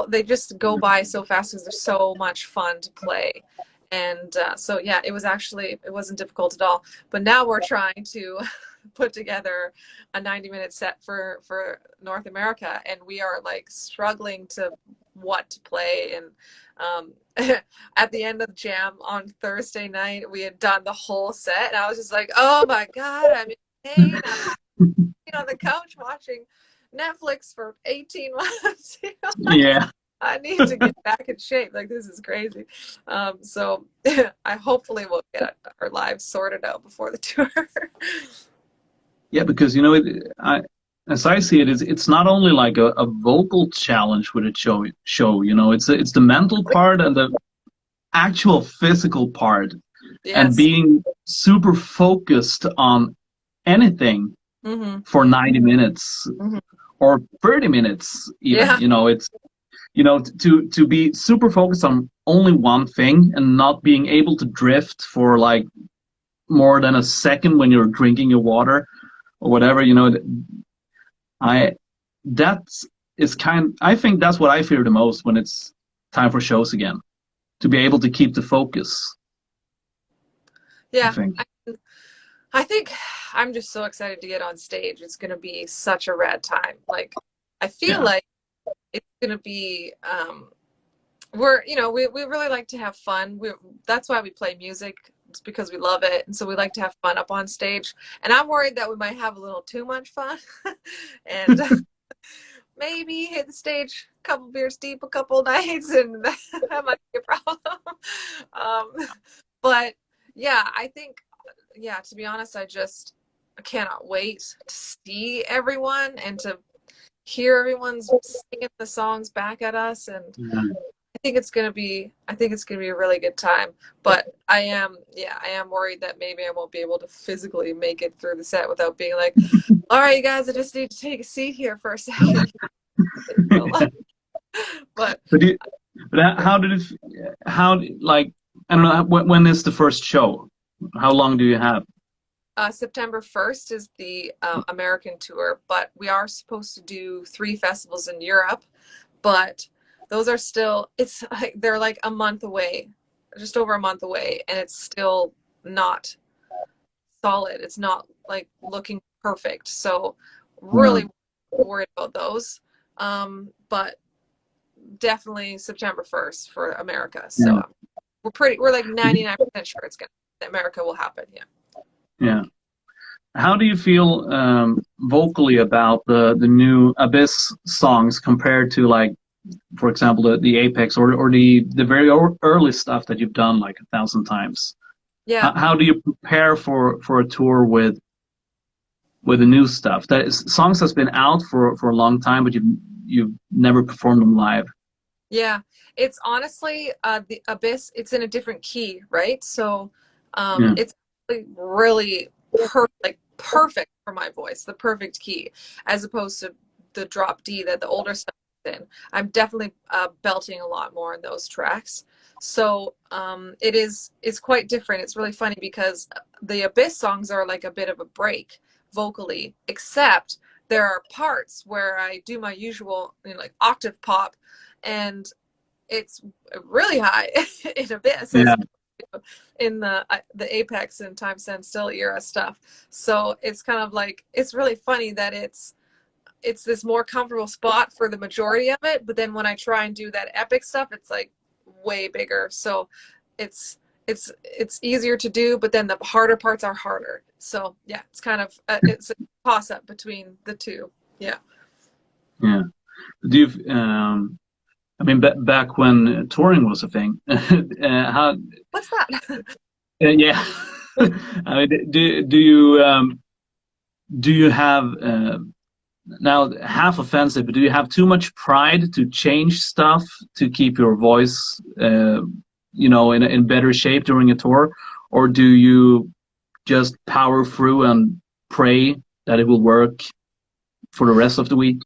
S2: they just go by so fast because they're so much fun to play. And so yeah, it wasn't difficult at all. But now we're trying to put together a 90-minute set for North America, and we are like struggling to what to play. And at the end of the jam on Thursday night, we had done the whole set, and I was just like, oh my god, I'm in pain. On the couch watching Netflix for 18 months. You know,
S1: Yeah.
S2: I need to get back in shape. Like, this is crazy. So I hopefully will get our lives sorted out before the tour.
S1: Yeah, because as I see it, it's not only like a vocal challenge with a show. It's the mental part and the actual physical part, and
S2: Yes.
S1: being super focused on anything
S2: Hmm.
S1: for 90 minutes
S2: Hmm.
S1: or 30 minutes even.
S2: Yeah.
S1: It's to be super focused on only one thing and not being able to drift for like more than a second when you're drinking your water or whatever. I that's is I think that's what I fear the most when it's time for shows again, to be able to keep the focus, I
S2: Yeah.
S1: think.
S2: I think I'm just so excited to get on stage. It's going to be such a rad time. Like, I feel
S1: Yeah,
S2: like it's going to be, we're, we really like to have fun. That's why we play music. It's because we love it. And so we like to have fun up on stage. And I'm worried that we might have a little too much fun and maybe hit the stage a couple beers deep a couple nights, and that might be a problem. Um, but yeah, I think, yeah, to be honest, I cannot wait to see everyone and to hear everyone's singing the songs back at us. And
S1: yeah.
S2: I think it's gonna be a really good time. But I am worried that maybe I won't be able to physically make it through the set without being like, all right, you guys, I just need to take a seat here for a second. But
S1: But, how did it? How like I don't know. When is the first show? How long do you have?
S2: September 1st is the American tour, but we are supposed to do 3 festivals in Europe, but those are still, it's like they're like a month away, just over a month away, and it's still not solid. It's not like looking perfect. So
S1: Yeah,
S2: really worried about those. But definitely September 1st for America.
S1: yeah,
S2: So we're like 99% sure America will happen. Yeah.
S1: yeah. How do you feel vocally about the new Abyss songs compared to like, for example, the Apex or the very early stuff that you've done like 1,000 times?
S2: Yeah.
S1: How do you prepare for a tour with the new stuff? That is songs that's been out for a long time, but you've never performed them live.
S2: Yeah, it's honestly the Abyss. It's in a different key, right? So
S1: Yeah,
S2: it's really like perfect for my voice, the perfect key, as opposed to the drop D that the older stuff is in. I'm definitely belting a lot more in those tracks. So it's quite different. It's really funny because the Abyss songs are like a bit of a break vocally, except there are parts where I do my usual, like octave pop, and it's really high in Abyss as
S1: yeah,
S2: in the Apex and Time Stand Still era stuff. So it's kind of like, it's really funny that it's this more comfortable spot for the majority of it, but then when I try and do that epic stuff, it's like way bigger. So it's it's easier to do, but then the harder parts are harder. So yeah, it's kind of it's a toss up between the two. Yeah.
S1: yeah. Do you? I mean, back when touring was a thing, how?
S2: What's that?
S1: Yeah. I mean, do you have now half offensive, but do you have too much pride to change stuff to keep your voice, in better shape during a tour, or do you just power through and pray that it will work for the rest of the week?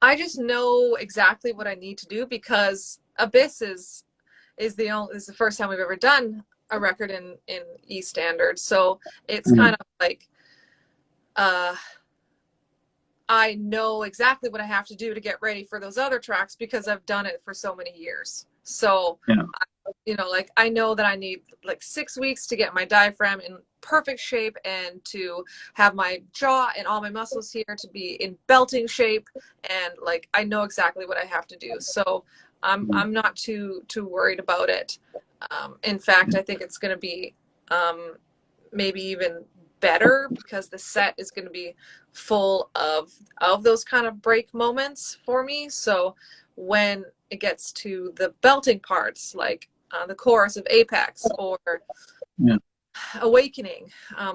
S2: I just know exactly what I need to do because Abyss is the first time we've ever done a record in E standard. So it's
S1: Mm,
S2: kind of like uh I know exactly what I have to do to get ready for those other tracks because I've done it for so many years. So,
S1: yeah,
S2: like I know that I need like 6 weeks to get my diaphragm in perfect shape and to have my jaw and all my muscles here to be in belting shape. And like I know exactly what I have to do. So
S1: mm,
S2: I'm not too worried about it. In fact, I think it's going to be maybe even better because the set is going to be full of those kind of break moments for me. So when it gets to the belting parts, like the chorus of Apex or
S1: yeah,
S2: Awakening,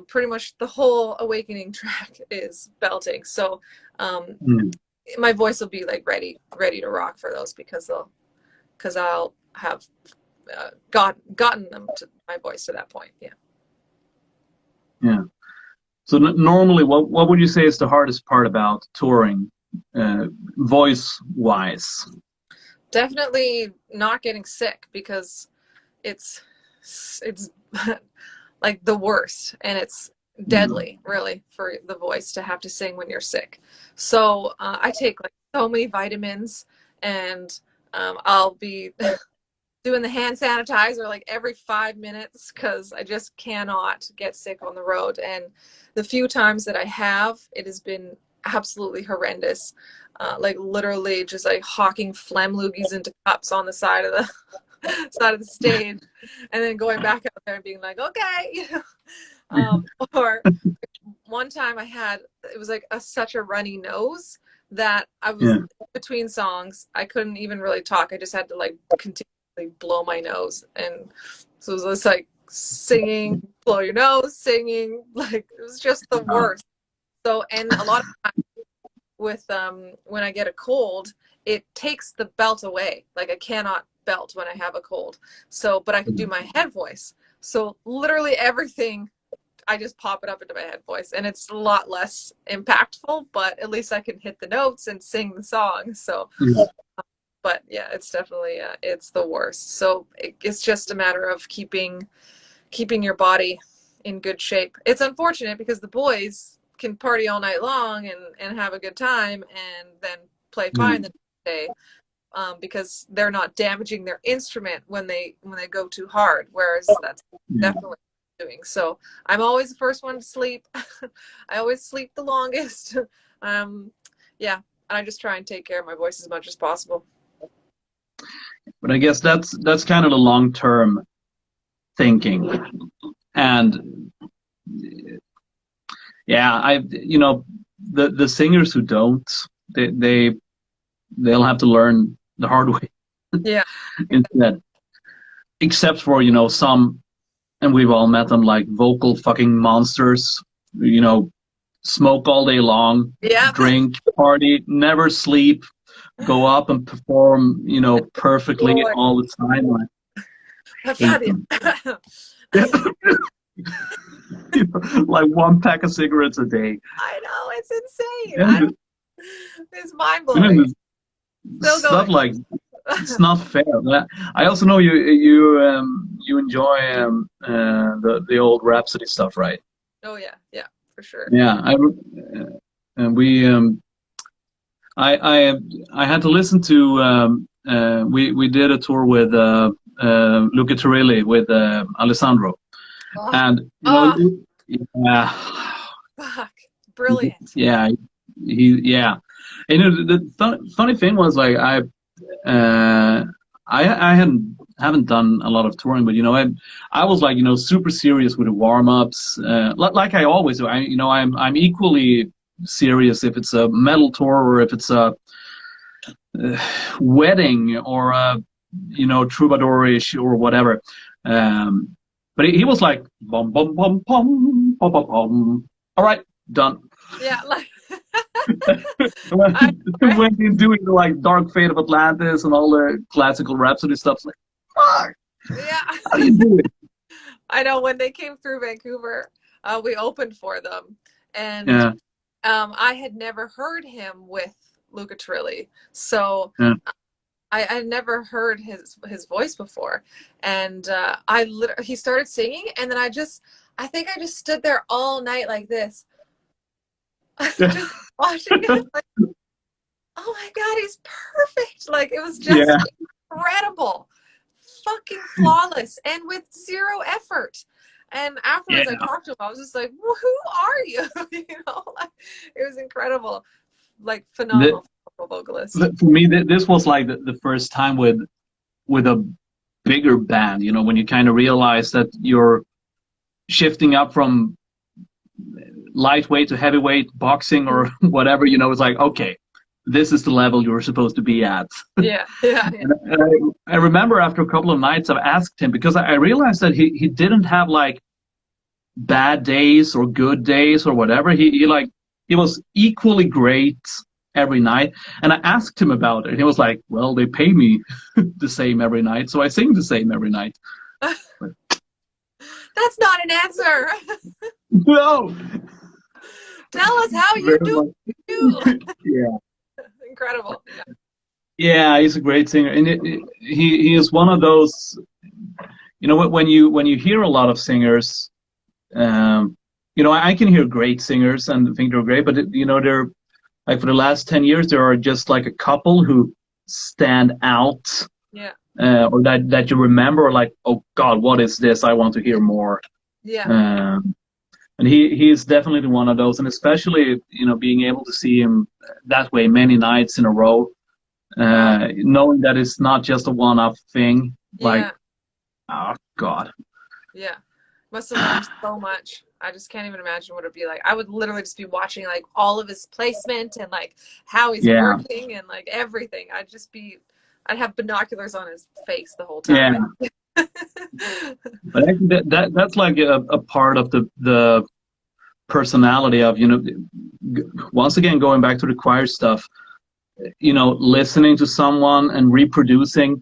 S2: pretty much the whole Awakening track is belting. So um,
S1: mm,
S2: my voice will be like ready to rock for those because I'll have gotten them to my voice to that point. Yeah.
S1: yeah. So normally, what would you say is the hardest part about touring, voice wise?
S2: Definitely not getting sick because it's it's like the worst, and it's
S1: Mm,
S2: deadly really for the voice to have to sing when you're sick. So I take like so many vitamins, and I'll be doing the hand sanitizer like every 5 minutes because I just cannot get sick on the road. And the few times that I have, it has been absolutely horrendous. Like literally just like hawking phlegm loogies into cups on the side of the side of the stage, and then going back out there and being like, okay. Or one time it was like such a runny nose that I was between songs. I couldn't even really talk. I just had to like continually blow my nose. And so it was like singing, blow your nose, singing. Like it was just the worst. So, and a lot of times with when I get a cold, it takes the belt away. Like I cannot belt when I have a cold. So, but I can do my head voice. So literally everything, I just pop it up into my head voice, and it's a lot less impactful, but at least I can hit the notes and sing the song. So, but yeah, it's definitely, it's the worst. So it's just a matter of keeping your body in good shape. It's unfortunate because the boys can party all night long and have a good time and then play fine the next day. Because they're not damaging their instrument when they go too hard, whereas that's definitely doing. So I'm always the first one to sleep. I always sleep the longest. Yeah, I just try and take care of my voice as much as possible.
S1: But I guess that's kind of the long-term thinking, and yeah, the singers who don't, they'll have to learn the hard way.
S2: Yeah.
S1: Instead, except for some, and we've all met them, like vocal fucking monsters. Smoke all day long, drink, party, never sleep, go up and perform, perfectly all the time. Like one pack of cigarettes a day.
S2: I know, it's insane. It's mind blowing.
S1: Stuff like it's not fair. I also know you enjoy the old Rhapsody stuff, right?
S2: Oh yeah, for sure.
S1: Yeah, I had to listen to we did a tour with Luca Turilli with Alessandro, and
S2: fuck, brilliant.
S1: Yeah, and the funny thing was, like, I haven't done a lot of touring, but I was like super serious with the warm-ups, like I always do. I'm equally serious if it's a metal tour or if it's a wedding or a troubadourish or whatever. But he was like bum bum bum bum bum bum bum. All right, done.
S2: Yeah, like
S1: when he's doing the like Dark Fate of Atlantis and all the classical Rhapsody stuff, like, fuck.
S2: Yeah.
S1: How do you do it?
S2: I know when they came through Vancouver, we opened for them, and I had never heard him with Luca Turilli, so I had never heard his voice before, and he started singing, and then I think I just stood there all night like this. Just watching him, like, oh my god, he's perfect. Like, it was just incredible, fucking flawless, and with zero effort. And afterwards I talked to him, I was just like, well, who are you? Like, it was incredible, like phenomenal vocalist.
S1: For me, this was like the first time with a bigger band, when you kind of realize that you're shifting up from lightweight to heavyweight boxing or whatever. It's like, okay, this is the level you're supposed to be at.
S2: Yeah.
S1: And I remember after a couple of nights I've asked him, because I realized that he didn't have like bad days or good days or whatever. He was equally great every night, and I asked him about it, and he was like, well, they pay me the same every night, so I sing the same every night.
S2: That's not an answer.
S1: No.
S2: Tell us how you do.
S1: Yeah.
S2: Incredible.
S1: Yeah, he's a great singer, and he is one of those. When you hear a lot of singers, I can hear great singers and think they're great, but they're like, for the last 10 years there are just like a couple who stand out.
S2: Yeah.
S1: or that you remember, like, oh God, what is this? I want to hear more.
S2: Yeah.
S1: Um, and he's definitely one of those, and especially being able to see him that way many nights in a row,
S2: Oh,
S1: knowing that it's not just a one-off thing. Like,
S2: yeah.
S1: oh God,
S2: Yeah. Must have learned so much. I just can't even imagine what it'd be like. I would literally just be watching like all of his placement and like how he's
S1: yeah,
S2: working and like everything. I'd have binoculars on his face the whole
S1: yeah.
S2: time.
S1: But actually that's like a part of the personality of once again going back to the choir stuff, listening to someone and reproducing.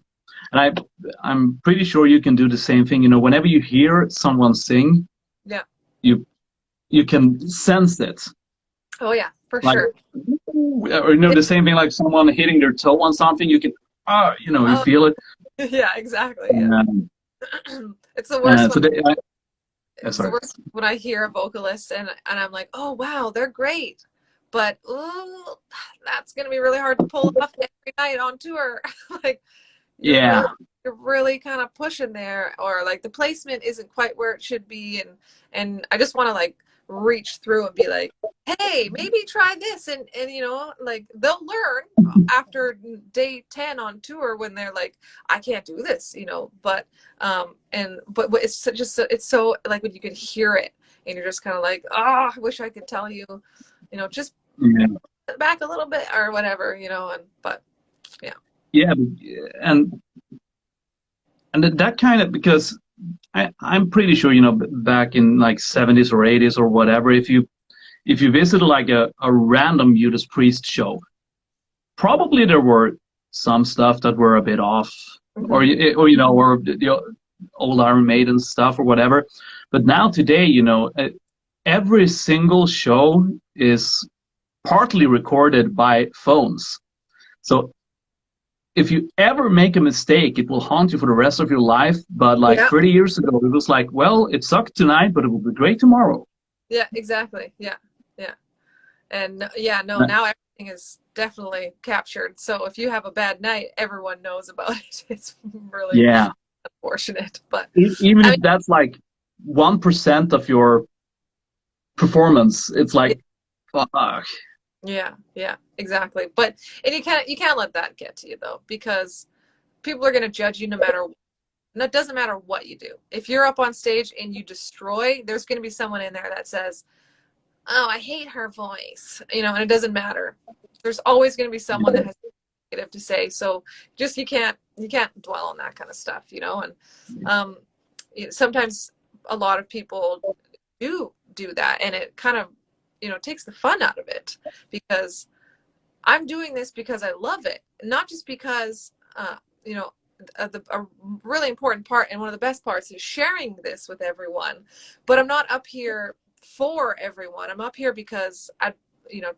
S1: And I'm pretty sure you can do the same thing. Whenever you hear someone sing,
S2: Yeah.
S1: you you can sense it.
S2: Oh yeah, for
S1: Like,
S2: sure.
S1: or the same thing, like someone hitting their toe on something, you can you
S2: Oh,
S1: feel it.
S2: yeah, exactly. Yeah.
S1: Um,
S2: It's the worst
S1: so
S2: when it's the
S1: sorry.
S2: worst when I hear a vocalist and I'm like, oh wow, they're great. But ooh, that's gonna be really hard to pull off every night on tour. Like you're really
S1: Yeah,
S2: you're really kind of pushing there, or like the placement isn't quite where it should be, and I just want to like reach through and be like, hey, maybe try this, and like they'll learn after day 10 on tour when they're like, I can't do this, but it's just it's so like when you can hear it and you're just kind of like, oh, I wish I could tell you, just
S1: yeah,
S2: back a little bit or whatever, but yeah.
S1: yeah. and that kind of, because I'm pretty sure back in like 70s or 80s or whatever, if you visited like a random Judas Priest show, probably there were some stuff that were a bit off, or
S2: Mm-hmm.
S1: or the old Iron Maiden stuff or whatever. But now today, every single show is partly recorded by phones. So if you ever make a mistake, it will haunt you for the rest of your life. But like
S2: Yeah.
S1: 30 years ago, it was like, well, it sucked tonight, but it will be great tomorrow.
S2: Yeah, exactly. Yeah. Yeah. And yeah, no, now everything is definitely captured. So if you have a bad night, everyone knows about it. It's really
S1: Yeah.
S2: unfortunate. But
S1: Even
S2: I
S1: if
S2: mean,
S1: that's like 1% of your performance, it's
S2: yeah,
S1: like, fuck.
S2: yeah, yeah, exactly. But and you can't let that get to you though, because people are gonna judge you no matter what. And it doesn't matter what you do. If you're up on stage and you destroy, there's gonna be someone in there that says, oh, I hate her voice, and it doesn't matter. There's always going to be someone that has negative to say. So just you can't dwell on that kind of stuff, and um, sometimes a lot of people do that, and it kind of takes the fun out of it, because I'm doing this because I love it, not just because you know a really important part and one of the best parts is sharing this with everyone. But I'm not up here for everyone. I'm up here because I'd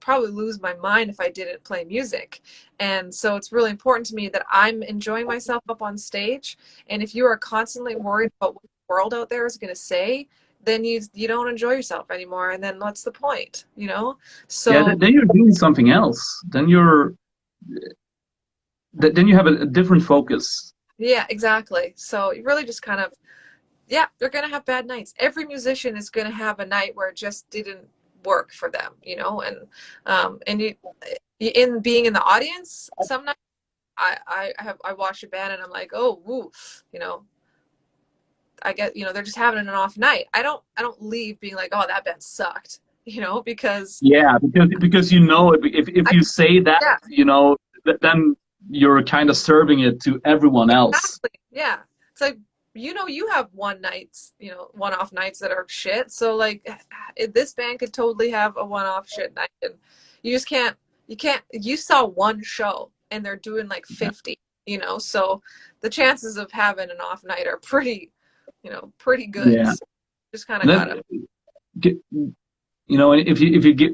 S2: probably lose my mind if I didn't play music. And so it's really important to me that I'm enjoying myself up on stage. And if you are constantly worried about what the world out there is going to say, then you don't enjoy yourself anymore. And then what's the point,
S1: Yeah,
S2: So
S1: then you're doing something else. Then you have a different focus.
S2: yeah, exactly. So you really just kind of, yeah, they're going to have bad nights. Every musician is going to have a night where it just didn't work for them, and in being in the audience, some nights I watch a band and I'm like, oh, woo, I get, they're just having an off night. I don't leave being like, oh, that band sucked, because
S1: Yeah, because if
S2: I,
S1: you say that,
S2: yeah,
S1: then you're kind of serving it to everyone else.
S2: exactly. Yeah. It's like, you have one off nights that are shit. So like this band could totally have a one off shit night, and you just you saw one show and they're doing like 50, so the chances of having an off night are pretty good.
S1: Yeah.
S2: So just kind of
S1: And
S2: gotta,
S1: if you get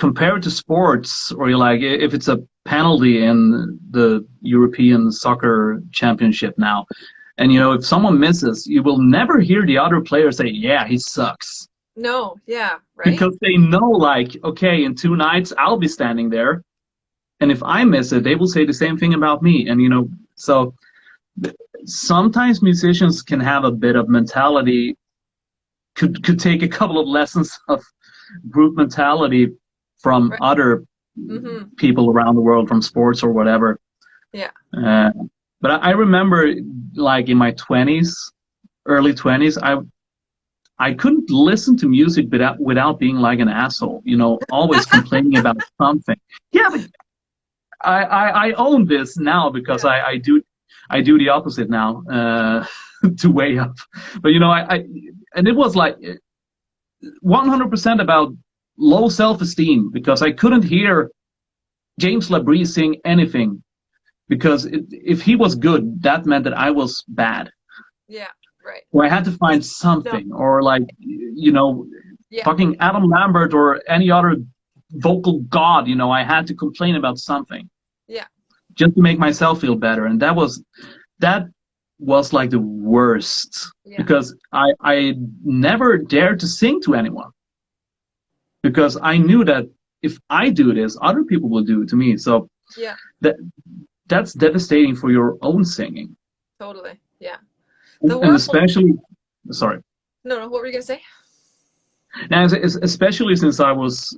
S1: compare it to sports, or you like if it's a penalty in the European Soccer Championship now, and if someone misses, you will never hear the other player say, "Yeah, he sucks,"
S2: no, yeah, right.
S1: because they know, like, okay, in 2 nights I'll be standing there, and if I miss it, they will say the same thing about me, and so sometimes musicians can have a bit of mentality, could take a couple of lessons of group mentality from
S2: Right.
S1: other
S2: Mm-hmm.
S1: people around the world, from sports or whatever.
S2: Yeah.
S1: Uh, but I remember, like in my 20s, early 20s, I couldn't listen to music without being like an asshole, always complaining about something. Yeah, but I own this now because
S2: Yeah.
S1: I do the opposite now, to weigh up. But and it was like 100% about low self-esteem because I couldn't hear James Labrie sing anything because if he was good, that meant that I was bad.
S2: Yeah. Right.
S1: Or I had to find
S2: No.
S1: something, or like,
S2: Yeah.
S1: fucking Adam Lambert or any other vocal god, I had to complain about something
S2: Yeah.
S1: just to make myself feel better. And that was like the worst
S2: Yeah.
S1: because I never dared to sing to anyone because I knew that if I do this, other people will do it to me. So
S2: Yeah.
S1: that that's devastating for your own singing.
S2: Totally. Yeah. The
S1: And
S2: world.
S1: especially, sorry,
S2: No, no. What were you gonna say?
S1: now, especially since I was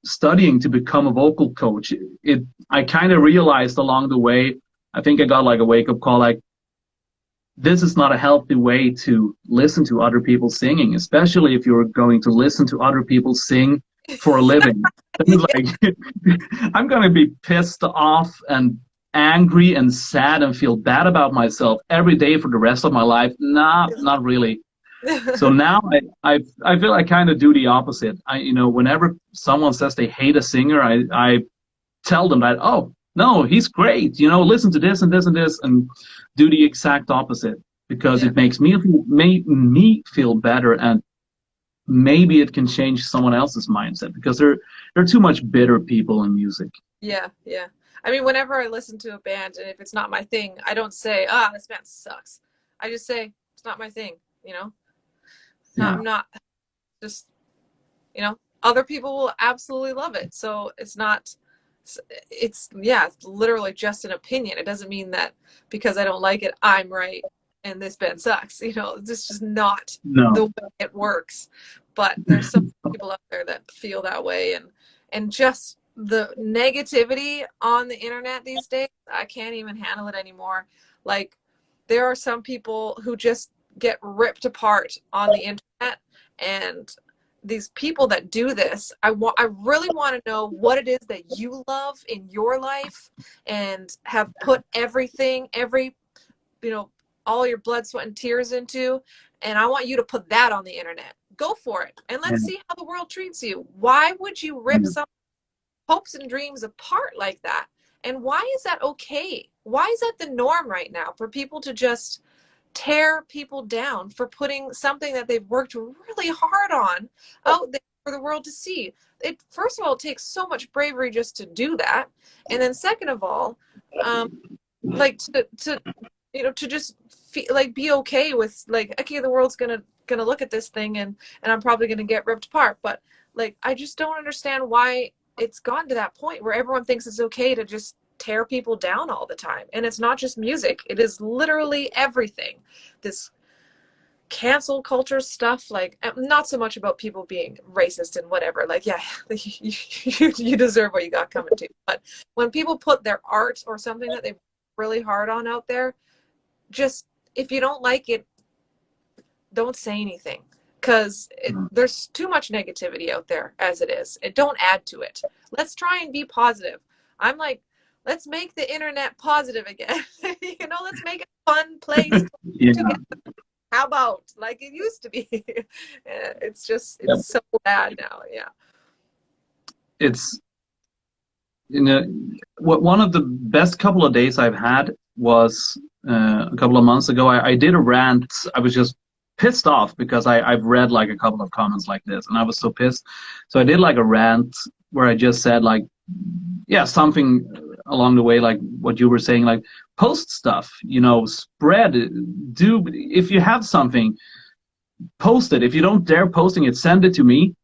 S1: studying to become a vocal coach, I kind of realized along the way, I think I got like a wake up call, like this is not a healthy way to listen to other people singing, especially if you're going to listen to other people sing for a living. It's like I'm going to be pissed off and angry and sad and feel bad about myself every day for the rest of my life. Nah, not really. So now I feel I kind of do the opposite. Whenever someone says they hate a singer, I tell them that, oh no, he's great. Listen to this and this and this, and do the exact opposite because
S2: Yeah.
S1: it makes me feel better, and maybe it can change someone else's mindset because there are too much bitter people in music.
S2: Yeah. Yeah. I mean, whenever I listen to a band and if it's not my thing, I don't say, "Ah, this band sucks." I just say, "It's not my thing." You know. Not.
S1: Yeah.
S2: I'm not just. Other people will absolutely love it. So it's not. It's literally just an opinion. It doesn't mean that because I don't like it, I'm right and this band sucks. This is just not the
S1: No.
S2: way it works. But there's some people out there that feel that way, and just the negativity on the internet these days, I can't even handle it anymore. Like, there are some people who just get ripped apart on the internet, and these people that do this, I really want to know what it is that you love in your life and have put you know all your blood, sweat, and tears into, and I want you to put that on the internet. Go for it, and
S1: Yeah.
S2: let's see how the world treats you. Why would you rip
S1: Yeah.
S2: some hopes and dreams apart like that? And why is that okay? Why is that the norm right now, for people to just tear people down for putting something that they've worked really hard on out there for the world to see? It, first of all, it takes so much bravery just to do that, and then second of all, like, to just feel like, be okay with, like, okay, the world's gonna look at this thing, and I'm probably gonna get ripped apart, but like, I just don't understand why it's gone to that point where everyone thinks it's okay to just tear people down all the time. And it's not just music, it is literally everything. This cancel culture stuff, like, not so much about people being racist and whatever, like, yeah, you deserve what you got coming to, but when people put their art or something that they've really hard on out there, just, if you don't like it, don't say anything, because there's too much negativity out there as it is. Don't add to it. Let's try and be positive. I'm like, let's make the internet positive again. Let's make it a fun place to
S1: Yeah.
S2: together. How about like it used to be? It's just,
S1: Yep.
S2: it's so bad now. Yeah.
S1: It's one of the best couple of days I've had was a couple of months ago. I did a rant. I was just pissed off because I've read like a couple of comments like this, and I was so pissed. So I did like a rant where I just said, like, yeah, something along the way, like what you were saying, like, post stuff, spread, do, if you have something, post it. If you don't dare posting it, send it to me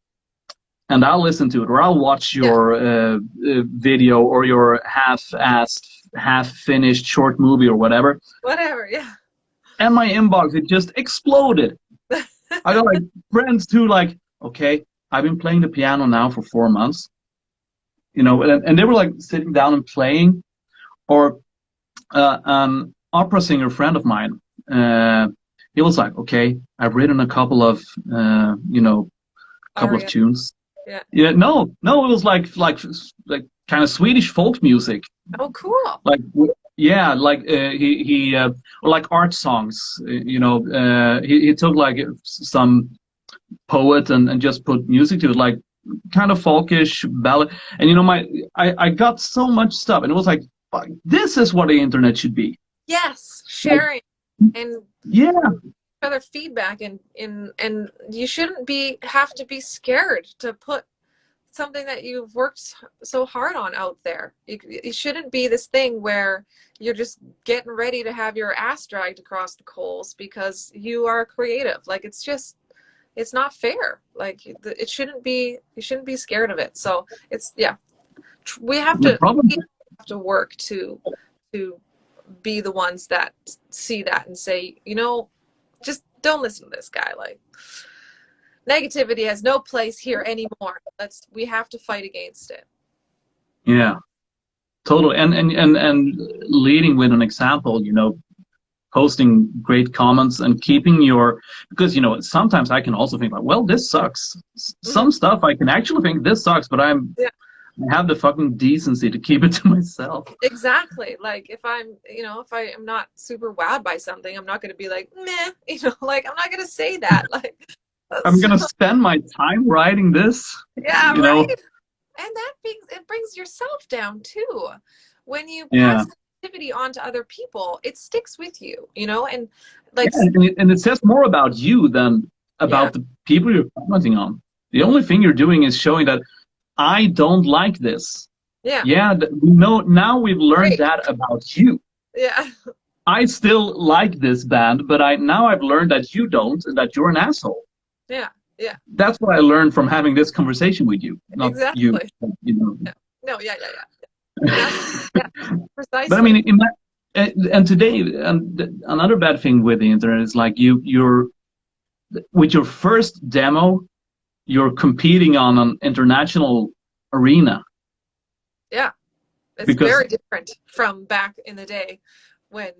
S1: and I'll listen to it, or I'll watch your video or your half-assed half-finished short movie or whatever.
S2: Whatever, yeah.
S1: And my inbox, it just exploded. I got like friends too, like, okay, I've been playing the piano now for 4 months, and they were like sitting down and playing. Or an opera singer friend of mine, he was like, okay, I've written a couple of, couple of
S2: Aria.
S1: tunes.
S2: Yeah.
S1: Yeah, no, it was like kind of Swedish folk music.
S2: Oh, cool.
S1: Like, yeah, like he or like art songs. He took like some poet and just put music to it, like kind of folkish ballad. And I got so much stuff, and it was like, fuck, this is what the internet should be.
S2: Yes, sharing and
S1: Yeah,
S2: other feedback, and you shouldn't have to be scared to put something that you've worked so hard on out there. It shouldn't be this thing where you're just getting ready to have your ass dragged across the coals because you are creative. Like, it's not fair. Like, you shouldn't be scared of it. So we have
S1: the problem.
S2: work to be the ones that see that and say, just don't listen to this guy. Like, negativity has no place here anymore. We have to fight against it.
S1: Yeah, totally. And leading with an example, posting great comments and keeping because sometimes I can also think like, well, this sucks. Some stuff I can actually think this sucks, but I have the fucking decency to keep it to myself.
S2: Exactly. Like, if I am not super wowed by something, I'm not going to be like, meh, like, I'm not going to say that. Like,
S1: I'm going to spend my time writing this.
S2: Yeah, right. And it brings yourself down too. When you pass negativity on to other people, it sticks with you, and like,
S1: and it says more about you than about the people you're commenting on. The only thing you're doing is showing that I don't like this. Yeah, now we've learned that about you.
S2: Yeah.
S1: I still like this band, but now I've learned that you don't, and that you're an asshole.
S2: Yeah. Yeah.
S1: That's what I learned from having this conversation with you, not
S2: exactly.
S1: you.
S2: No, yeah. Precisely.
S1: But I mean, and today, and another bad thing with the internet is like you're with your first demo, you're competing on an international arena.
S2: Yeah, it's very different from back in the day when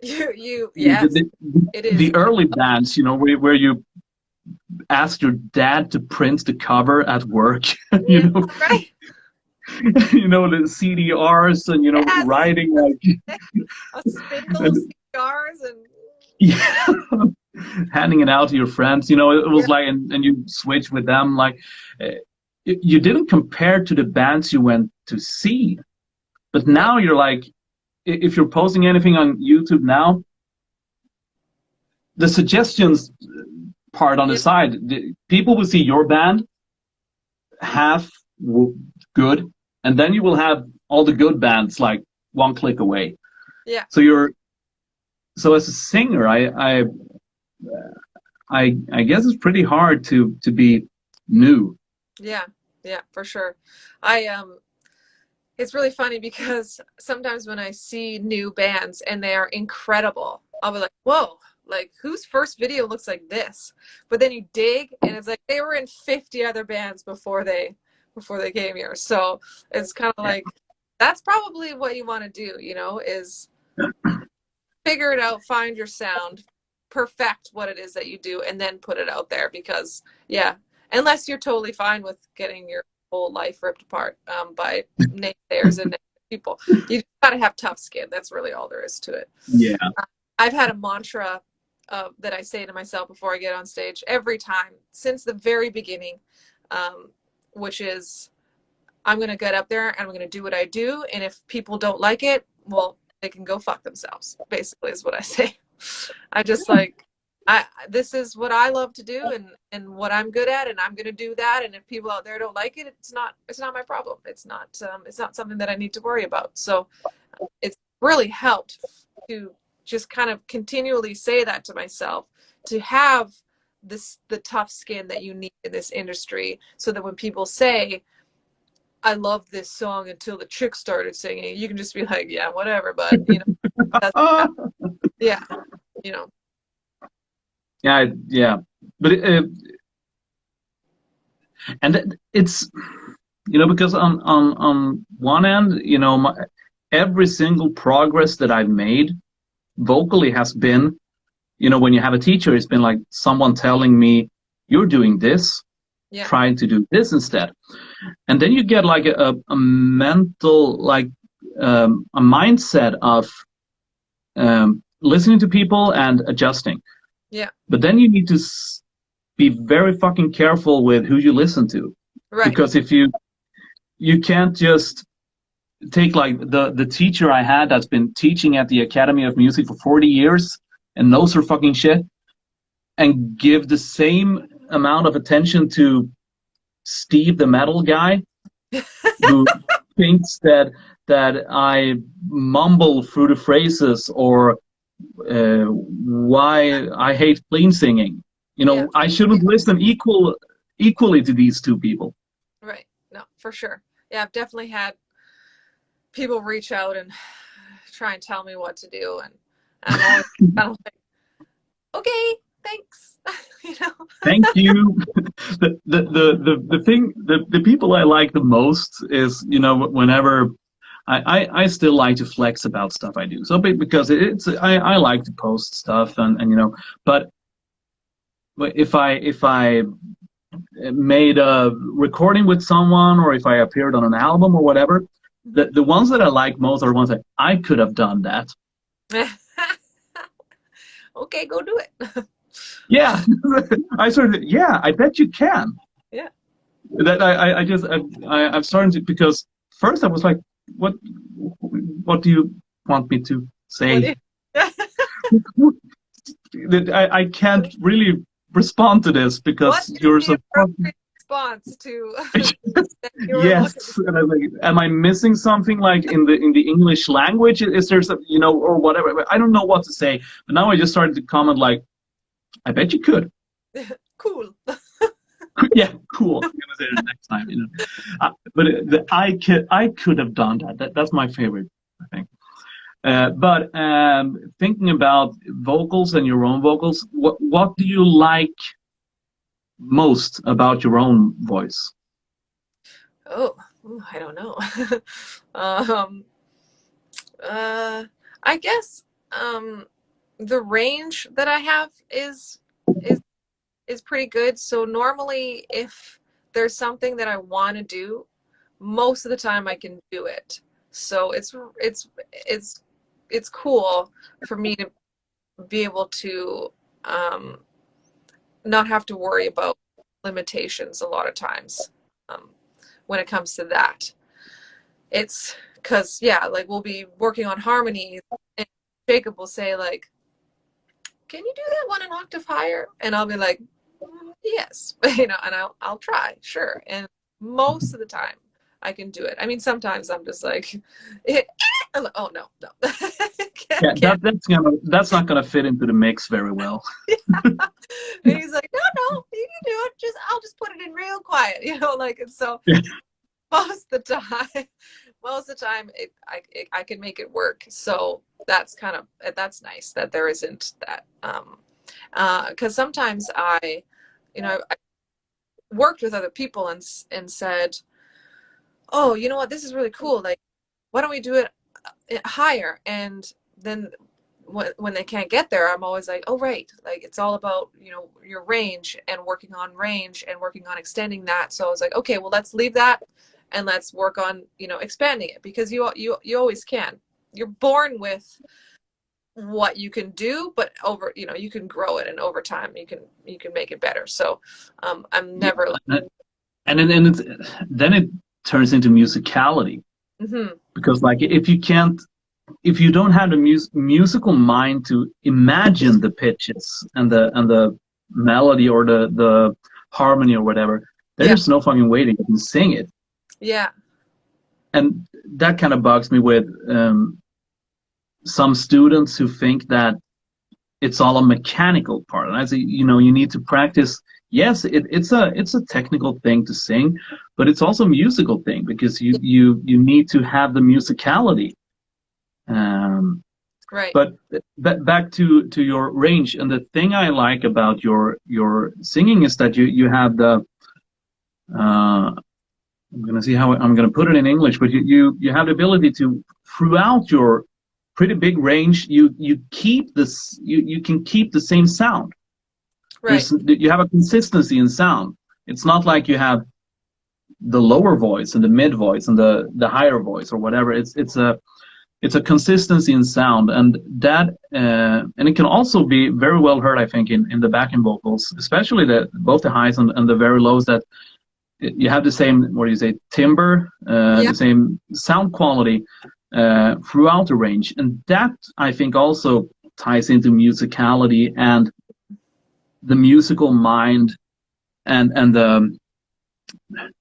S2: it is
S1: the early bands, where you ask your dad to print the cover at work,
S2: right.
S1: The CDRs and writing like
S2: a spindle of CDRs
S1: and handing it out to your friends. It was like, and you switch with them. Like, you didn't compare to the bands you went to see, but now you're like, if you're posting anything on YouTube now, the suggestions part on the side, people will see your band half good, and then you will have all the good bands like one click away.
S2: Yeah.
S1: So as a singer, I guess it's pretty hard to be new.
S2: Yeah, for sure. It's really funny because sometimes when I see new bands and they are incredible, I'll be like, whoa, like, whose first video looks like this? But then you dig and it's like they were in 50 other bands before they came here. So it's kind of like, that's probably what you want to do, is figure it out, find your sound, perfect what it is that you do, and then put it out there. Because unless you're totally fine with getting your whole life ripped apart by naysayers and people, you just gotta have tough skin. That's really all there is to it.
S1: Yeah.
S2: I've had a mantra that I say to myself before I get on stage every time since the very beginning, which is, I'm going to get up there and I'm going to do what I do. And if people don't like it, well, they can go fuck themselves, basically, is what I say. I just like, this is what I love to do and what I'm good at, and I'm going to do that. And if people out there don't like it, it's not my problem. It's not something that I need to worry about. So it's really helped to just kind of continually say that to myself, to have the tough skin that you need in this industry, so that when people say, I love this song until the chick started singing. You can just be like, yeah, whatever, but you know, that's, yeah, you know.
S1: Yeah, yeah. But and it's, you know, because on one end, you know, every single progress that I've made vocally has been, you know, when you have a teacher, it's been like someone telling me, you're doing this,
S2: Yeah.
S1: trying to do this instead. And then you get like a mental, like a mindset of listening to people and adjusting.
S2: Yeah.
S1: But then you need to be very fucking careful with who you listen to.
S2: Right.
S1: Because if you can't just take like the teacher I had that's been teaching at the Academy of Music for 40 years and knows her fucking shit, and give the same amount of attention to Steve the metal guy who thinks that I mumble through the phrases, or why I hate clean singing. You know,
S2: Yeah.
S1: I shouldn't listen equally to these two people.
S2: Right. No, for sure. Yeah, I've definitely had people reach out and try and tell me what to do, and I'm always kind of like, okay, thanks. You know.
S1: Thank you. The people I like the most is, you know, whenever I still like to flex about stuff I do. So because I like to post stuff, and you know, but if I made a recording with someone, or if I appeared on an album or whatever, the ones that I like most are the ones that I could have done that.
S2: Okay, go do it.
S1: Yeah, I sort of, yeah, I bet you can.
S2: Yeah.
S1: That I'm starting to, because first I was like, what do you want me to say? That I can't really respond to this because you're so
S2: response to
S1: yes. And I was like, am I missing something, like in the English language? Is there some, you know, or whatever? I don't know what to say. But now I just started to comment like, I bet you could.
S2: Cool.
S1: Yeah, cool. I'm gonna say it next time. You know, but I could have done that. That's my favorite, I think. But thinking about vocals and your own vocals, what do you like most about your own voice?
S2: Oh, I don't know. I guess the range that I have is pretty good. So normally, if there's something that I want to do, most of the time I can do it. So it's cool for me to be able to not have to worry about limitations a lot of times when it comes to that. It's because, yeah, like we'll be working on harmonies and Jacob will say like, can you do that one an octave higher? And I'll be like, yes, you know, and I'll try, sure. And most of the time I can do it. I mean, sometimes I'm just like, oh no.
S1: Yeah, that's not gonna fit into the mix very well.
S2: Yeah. And he's like, no, you can do it. I'll just put it in real quiet, you know, like, and so most of the time I can make it work. So that's nice that there isn't that, because sometimes I worked with other people and said, oh, you know what, this is really cool, like why don't we do it higher? And then when they can't get there, I'm always like, oh right, like it's all about, you know, your range and working on extending that. So I was like, okay, well, let's leave that and let's work on, you know, expanding it, because you always can. You're born with what you can do, but you can grow it, and over time you can make it better. So I'm never like,
S1: and then it turns into musicality.
S2: Mm-hmm.
S1: Because like if you don't have the musical mind to imagine the pitches and the melody or the harmony or whatever, there's no fucking way that you can sing it.
S2: Yeah.
S1: And that kind of bugs me with some students who think that it's all a mechanical part. And I say, you know, you need to practice yes, it's a technical thing to sing, but it's also a musical thing because you need to have the musicality. Um,
S2: Right.
S1: but back to your range, and the thing I like about your singing is that you have the I'm gonna see how I'm gonna put it in English, but you have the ability to throughout your pretty big range, you keep this you can keep the same sound.
S2: Right.
S1: You have a consistency in sound. It's not like you have the lower voice and the mid voice and the higher voice or whatever. It's a consistency in sound, and that and it can also be very well heard, I think, in the backing vocals, especially the both the highs and the very lows. That you have the same, what do you say, timbre,
S2: Yeah.
S1: the same sound quality throughout the range, and that I think also ties into musicality and the musical mind and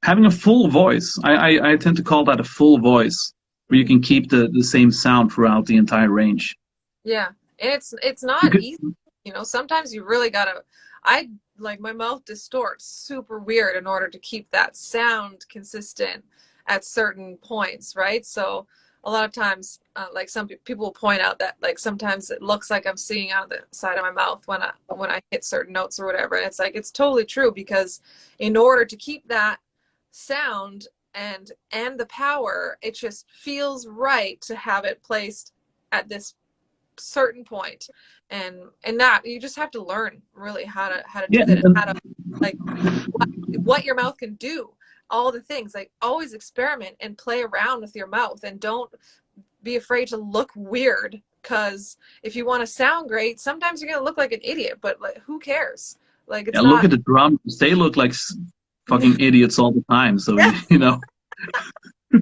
S1: having a full voice. I tend to call that a full voice, where you can keep the same sound throughout the entire range.
S2: Yeah. And it's not
S1: Because,
S2: easy. You know, sometimes you really gotta, I like my mouth distorts super weird in order to keep that sound consistent at certain points, right? So a lot of times, like some people will point out that like sometimes it looks like I'm singing out of the side of my mouth when I hit certain notes or whatever. And it's like it's totally true because in order to keep that sound and the power, it just feels right to have it placed at this certain point, and that you just have to learn really how to
S1: yeah,
S2: do that and how to like what your mouth can do, all the things, like always experiment and play around with your mouth and don't be afraid to look weird, because if you want to sound great sometimes you're going to look like an idiot, but like who cares, like it's
S1: look
S2: not.
S1: at the drummers; they look like fucking idiots all the time. So
S2: Yeah.
S1: you know. But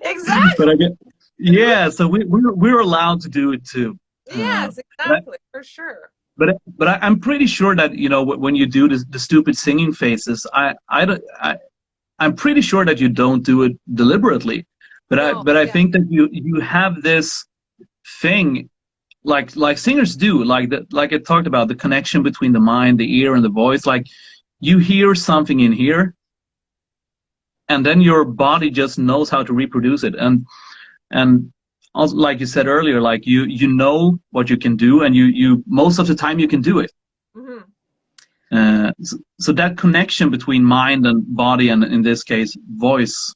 S2: Exactly.
S1: I get, yeah. So we're allowed to do it too.
S2: Yes,
S1: But I,
S2: exactly, for sure.
S1: I'm pretty sure that when you do the stupid singing faces, I'm pretty sure that you don't do it deliberately.
S2: No,
S1: But I
S2: yeah.
S1: think that you have this thing like singers do, like I talked about, the connection between the mind, the ear, and the voice. Like you hear something in here, and then your body just knows how to reproduce it. And also, like you said earlier, like you know what you can do, and you most of the time you can do it.
S2: Hmm.
S1: So that connection between mind and body, and in this case voice,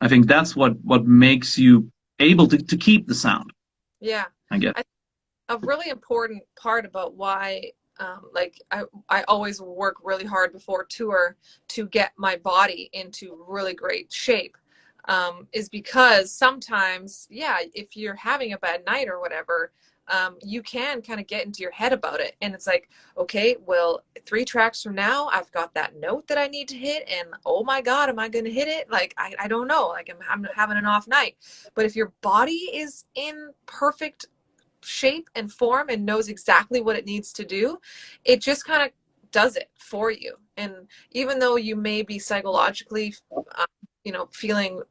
S1: I think that's what makes you able to keep the sound,
S2: Yeah.
S1: I guess.
S2: A really important part about why like I always work really hard before tour to get my body into really great shape, is because sometimes, yeah, if you're having a bad night or whatever, you can kind of get into your head about it. And it's like, okay, well, 3 tracks from now, I've got that note that I need to hit. And oh my God, am I going to hit it? Like, I don't know. Like, I'm having an off night. But if your body is in perfect shape and form and knows exactly what it needs to do, it just kind of does it for you. And even though you may be psychologically, feeling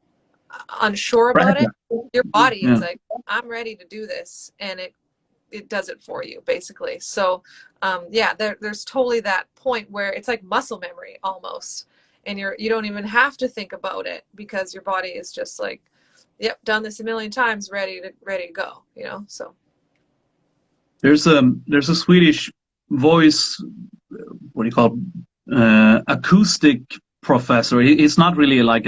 S2: unsure
S1: Right.
S2: about it, your body
S1: Yeah.
S2: is like, I'm ready to do this, and it does it for you basically. So yeah, there's totally that point where it's like muscle memory almost, and you don't even have to think about it because your body is just like, yep, done this a million times, ready to go, so.
S1: There's a Swedish voice, what do you call it? Acoustic professor. He's not really like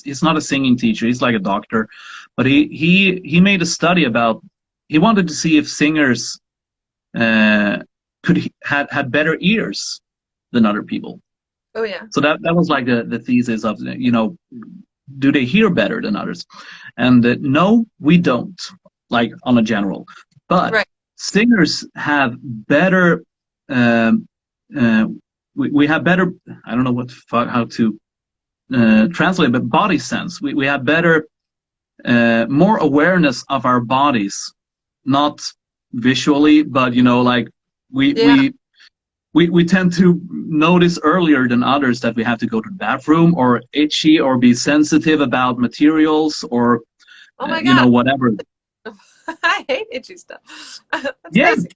S1: he's not a singing teacher. He's like a doctor, but he made a study about. He wanted to see if singers had better ears than other people.
S2: Oh yeah.
S1: So that was like the thesis of, do they hear better than others? And no, we don't, like on a general. But
S2: Right.
S1: singers have better, um, we have better, I don't know how to translate, but body sense. We have better, more awareness of our bodies, not visually, but, like we,
S2: Yeah.
S1: we, we tend to notice earlier than others that we have to go to the bathroom or itchy or be sensitive about materials or,
S2: Oh my God.
S1: whatever.
S2: I hate itchy stuff. That's
S1: Yeah,
S2: crazy.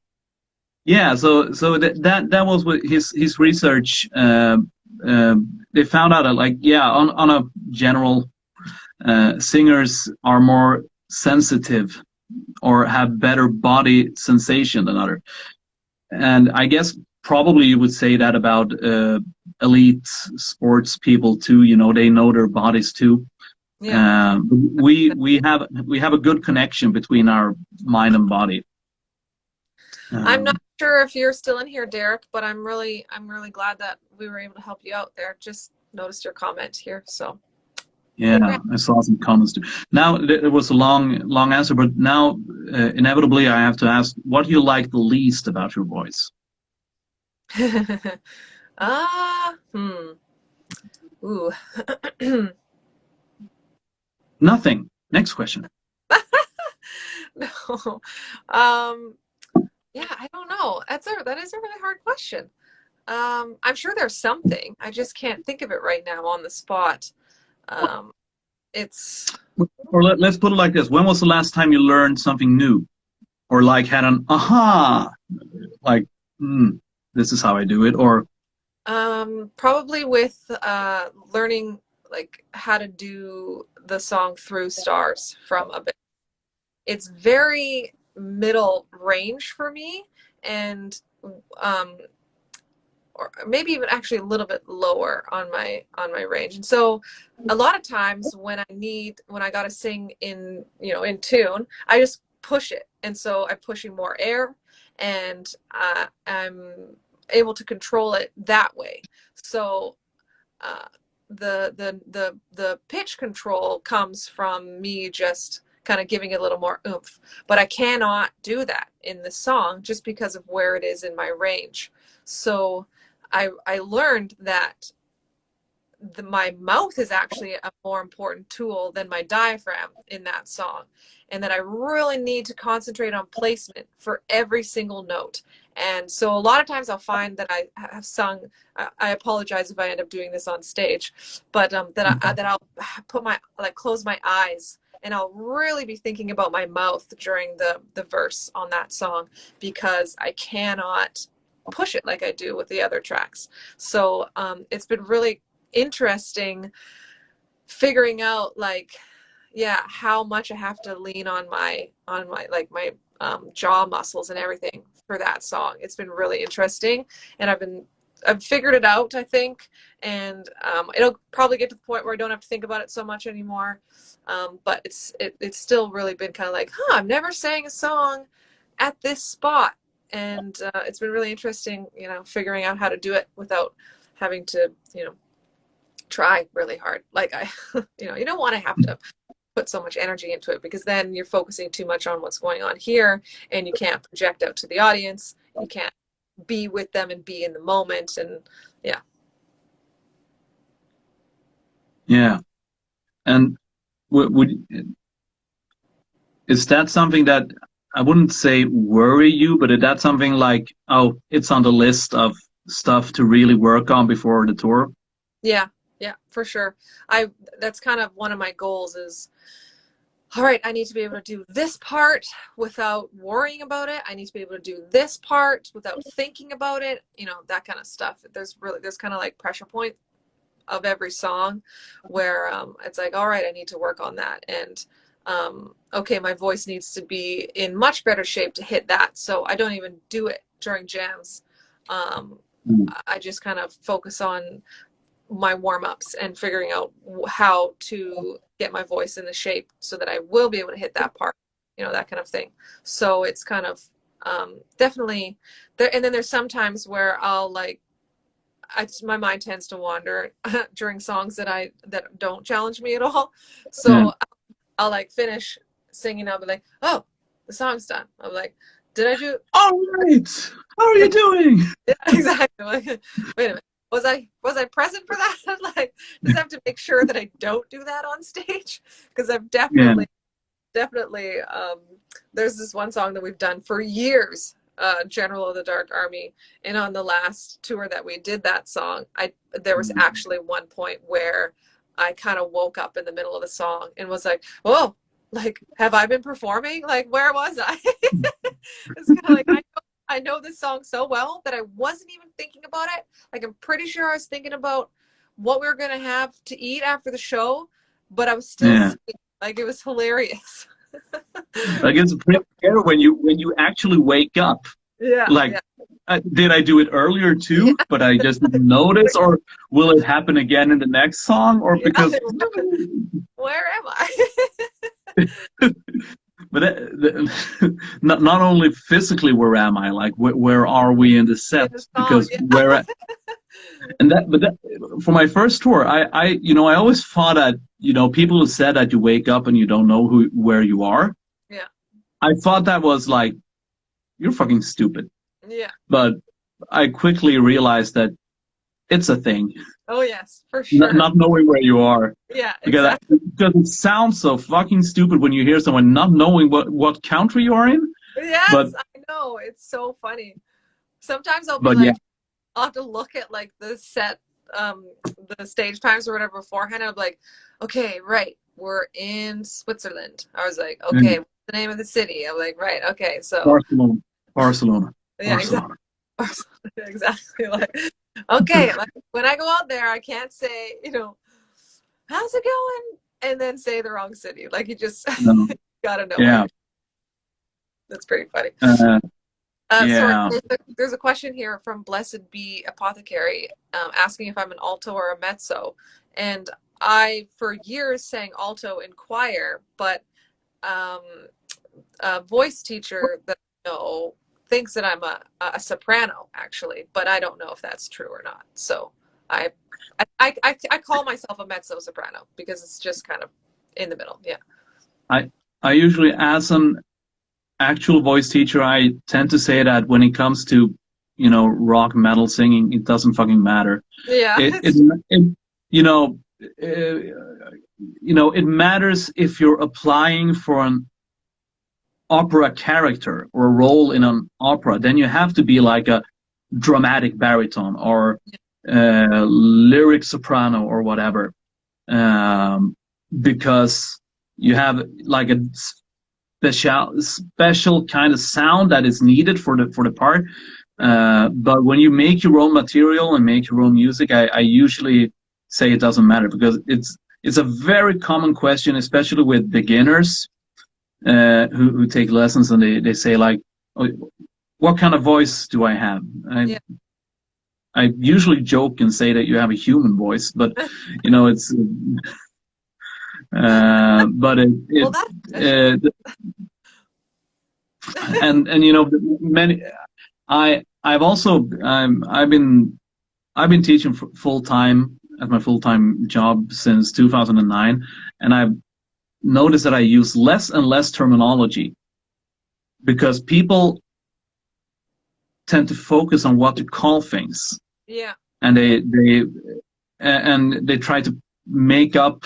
S1: Yeah, so that was what his research. They found out that, like, yeah, on a general, singers are more sensitive or have better body sensation than other. And I guess probably you would say that about elite sports people too. You know, they know their bodies too.
S2: Yeah.
S1: We have a good connection between our mind and body.
S2: I'm not
S1: Um,
S2: sure if you're still in here, Derek, but I'm really glad that we were able to help you out there. Just noticed your comment here, so
S1: yeah,
S2: congrats.
S1: I saw some comments too. Now it was a long answer, but now inevitably I have to ask, what do you like the least about your voice?
S2: Ah, hmm. Ooh.
S1: Nothing. Next question.
S2: No. Um, yeah, I don't know. That is a really hard question. I'm sure there's something. I just can't think of it right now on the spot. Um, it's
S1: Or let's put it like this: when was the last time you learned something new, or like had an aha, like, hmm, this is how I do it, or
S2: probably with learning like how to do the song Through Stars from a bit. It's very middle range for me, and um, or maybe even actually a little bit lower on my range. And so a lot of times when I got to sing in, in tune, I just push it. And so I'm pushing more air, and I'm able to control it that way. So uh, the pitch control comes from me just kind of giving it a little more oomph. But I cannot do that in the song just because of where it is in my range. So I learned that my mouth is actually a more important tool than my diaphragm in that song, and that I really need to concentrate on placement for every single note. And so a lot of times I'll find that I have sung. I apologize if I end up doing this on stage, but that I'll put my like close my eyes, and I'll really be thinking about my mouth during the verse on that song, because I cannot push it like I do with the other tracks. So it's been really interesting figuring out, like, yeah, how much I have to lean on my like my jaw muscles and everything for that song. It's been really interesting, and I've figured it out, I think, and it'll probably get to the point where I don't have to think about it so much anymore. But it's still really been kind of like, I've never sang a song at this spot, and it's been really interesting, figuring out how to do it without having to, try really hard. Like you don't want to have to put so much energy into it, because then you're focusing too much on what's going on here, and you can't project out to the audience. You can't be with them and be in the moment. And yeah.
S1: yeah, and would is that something that, I wouldn't say worry you, but is that something like, oh, it's on the list of stuff to really work on before the tour?
S2: Yeah, yeah, for sure. That's kind of one of my goals is, all right, I need to be able to do this part without worrying about it. I need to be able to do this part without thinking about it, that kind of stuff. There's kind of like pressure point of every song where it's like, all right, I need to work on that. And okay, my voice needs to be in much better shape to hit that. So I don't even do it during jams. Um, I just kind of focus on my warm-ups and figuring out how to get my voice in the shape so that I will be able to hit that part, that kind of thing. So it's kind of definitely there. And then there's sometimes where I'll like, my mind tends to wander during songs that don't challenge me at all.
S1: Yeah.
S2: So I'll like finish singing. I'll be like, oh, the song's done. I'm like, did I do?
S1: All right. How are you doing?
S2: Yeah, exactly. Like, wait a minute. Was I present for that? Like, just have to make sure that I don't do that on stage, because I've
S1: Yeah.
S2: definitely there's this one song that we've done for years, General of the Dark Army, and on the last tour that we did that song, there was actually one point where I kind of woke up in the middle of the song and was like, whoa, like, have I been performing? Like, where was I? It's kind of like, I know this song so well that I wasn't even thinking about it. Like, I'm pretty sure I was thinking about what we were going to have to eat after the show, but I was still
S1: Yeah.
S2: singing. Like, it was hilarious.
S1: Like it's pretty scary when you actually wake up.
S2: Yeah.
S1: Like,
S2: Yeah.
S1: did I do it earlier too,
S2: Yeah.
S1: but I just didn't notice, or will it happen again in the next song, or
S2: Yeah.
S1: because?
S2: Where am I?
S1: But not only physically, where am I? Like, where are we in the set?
S2: In the song.
S1: Because
S2: Yeah.
S1: for my first tour, I always thought that, people who said that you wake up and you don't know where you are.
S2: Yeah.
S1: I thought that was like, you're fucking stupid.
S2: Yeah.
S1: But I quickly realized that it's a thing.
S2: Oh yes, for sure.
S1: Not knowing where you are.
S2: Yeah,
S1: Because
S2: exactly.
S1: because it sounds so fucking stupid when you hear someone not knowing what country you are in. But
S2: Yes, I know. It's so funny. Sometimes I'll be
S1: but yeah.
S2: like, I'll have to look at like the set, the stage times or whatever beforehand. I'm like, okay, right, we're in Switzerland. I was like, okay, what's the name of the city? I'm like, right, okay, so
S1: Barcelona.
S2: yeah, exactly. Exactly. Like, okay, like when I go out there, I can't say, how's it going, and then say the wrong city. Like you just
S1: No.
S2: gotta know.
S1: Yeah.
S2: That's pretty funny. Sorry,
S1: Yeah.
S2: there's a question here from Blessed Be Apothecary, asking if I'm an alto or a mezzo. And I, for years, sang alto in choir, but a voice teacher that I know thinks that I'm a soprano, actually, but I don't know if that's true or not. So I call myself a mezzo soprano because it's just kind of in the middle. Yeah.
S1: I usually, as an actual voice teacher, I tend to say that when it comes to, rock metal singing, it doesn't fucking matter.
S2: Yeah.
S1: It it matters if you're applying for an opera character or a role in an opera. Then you have to be like a dramatic baritone or lyric soprano or whatever, because you have like a special kind of sound that is needed for the part. But when you make your own material and make your own music, I usually say it doesn't matter, because it's a very common question, especially with beginners who take lessons, and they say like, oh, what kind of voice do I have? I usually joke and say that you have a human voice, but it's but
S2: Well,
S1: and many I've also I've been teaching full time at my full time job since 2009, and I've noticed that I use less and less terminology because people tend to focus on what to call things.
S2: Yeah.
S1: And they try to make up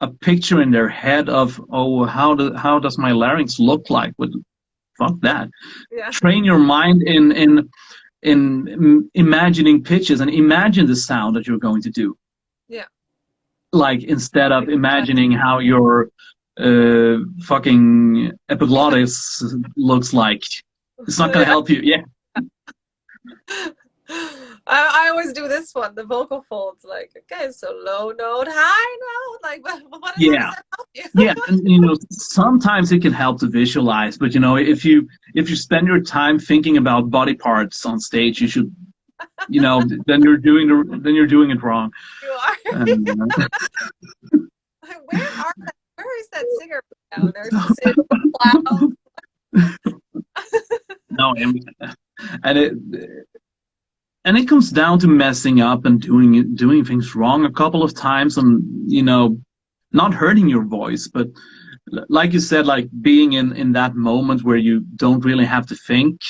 S1: a picture in their head of, oh, how does my larynx look like? Fuck that.
S2: Yeah.
S1: Train your mind in imagining pitches and imagine the sound that you're going to do.
S2: Yeah.
S1: Like, instead of imagining how your fucking epiglottis looks like. It's not going to help you. Yeah.
S2: I always do this one, the vocal folds. Like, okay, so low note, high note. Like, what does that help you?
S1: Yeah, and sometimes it can help to visualize, but if you spend your time thinking about body parts on stage, you should, then you're doing it wrong.
S2: You are. Where is that singer now? They're just sitting
S1: No, and it comes down to messing up and doing things wrong a couple of times, and not hurting your voice, but like you said, like being in that moment where you don't really have to think,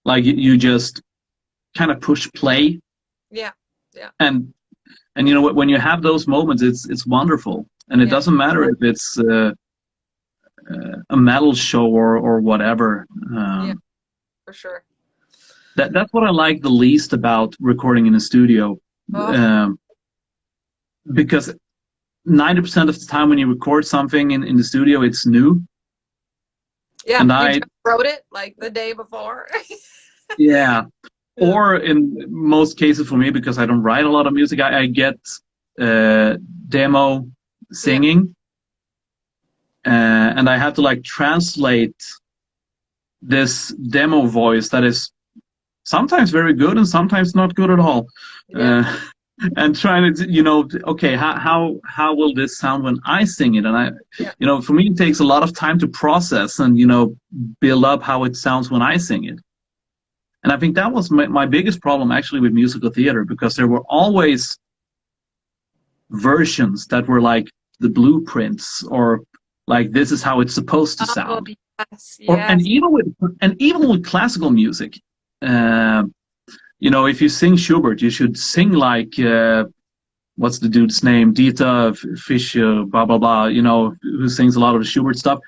S1: like you just kind of push play.
S2: Yeah.
S1: And when you have those moments, it's wonderful, and it doesn't matter if it's a metal show or whatever.
S2: Yeah, for sure.
S1: That's what I like the least about recording in a studio, because 90% of the time when you record something in the studio, it's new.
S2: Yeah,
S1: And
S2: you
S1: I,
S2: just wrote it like the day before.
S1: yeah,
S2: Yeah.
S1: or in most cases for me, because I don't write a lot of music, I get demo
S2: Yeah.
S1: singing, and I have to like translate this demo voice that is sometimes very good and sometimes not good at all.
S2: Yeah.
S1: Uh, and trying to, okay, how will this sound when I sing it? And
S2: Yeah.
S1: for me, it takes a lot of time to process and, build up how it sounds when I sing it. And I think that was my biggest problem actually with musical theater, because there were always versions that were like the blueprints, or like this is how it's supposed to
S2: Oh,
S1: sound.
S2: yes,
S1: Or and
S2: yes.
S1: even with classical music, uh, if you sing Schubert, you should sing like what's the dude's name? Dieter Fischer, blah blah blah. Who sings a lot of the Schubert stuff.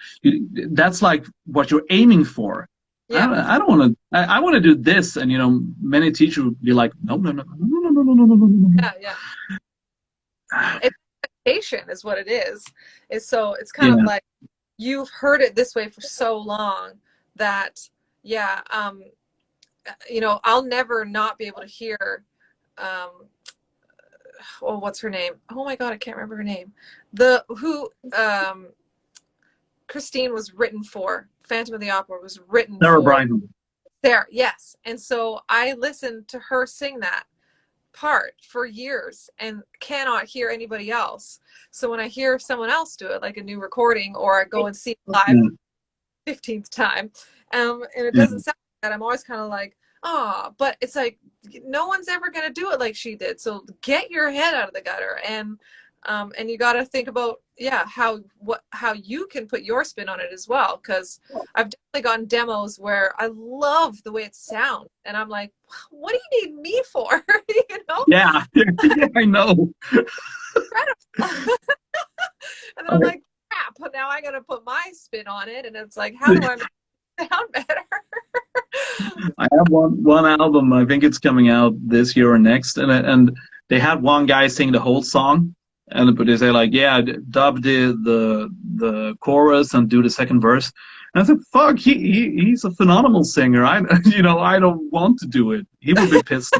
S1: That's like what you're aiming for.
S2: Yeah.
S1: I don't want to. I want to do this, and many teachers would be like, no, no, no, no, no, no, no, no, no, no, no,
S2: Yeah. Yeah. It's expectation is what it is. It's kind of
S1: yeah,
S2: like you've heard it this way for so long that yeah, I'll never not be able to hear um oh, what's her name? Oh my God, I can't remember her name. The who Christine was written for. Phantom of the Opera was written
S1: Sarah
S2: for
S1: Brightman.
S2: there. Yes. And so I listened to her sing that part for years and cannot hear anybody else. So when I hear someone else do it, like a new recording, or I go and see it live
S1: Yeah,
S2: 15th time, and it
S1: yeah,
S2: doesn't sound like that, I'm always kind of like, oh, but it's like no one's ever going to do it like she did. So get your head out of the gutter, and you got to think about how you can put your spin on it as well. Because I've definitely gotten demos where I love the way it sounds, and I'm like, what do you need me for? you know,
S1: yeah, yeah, I know.
S2: incredible. And then I'm
S1: I,
S2: like, crap. But now I got to put my spin on it, and it's like, how do I make it sound better?
S1: I have one album. I think it's coming out this year or next, and they had one guy sing the whole song, and but they say like, yeah, dub the chorus and do the second verse. And I said, fuck, he's a phenomenal singer. I don't want to do it. He will be pissed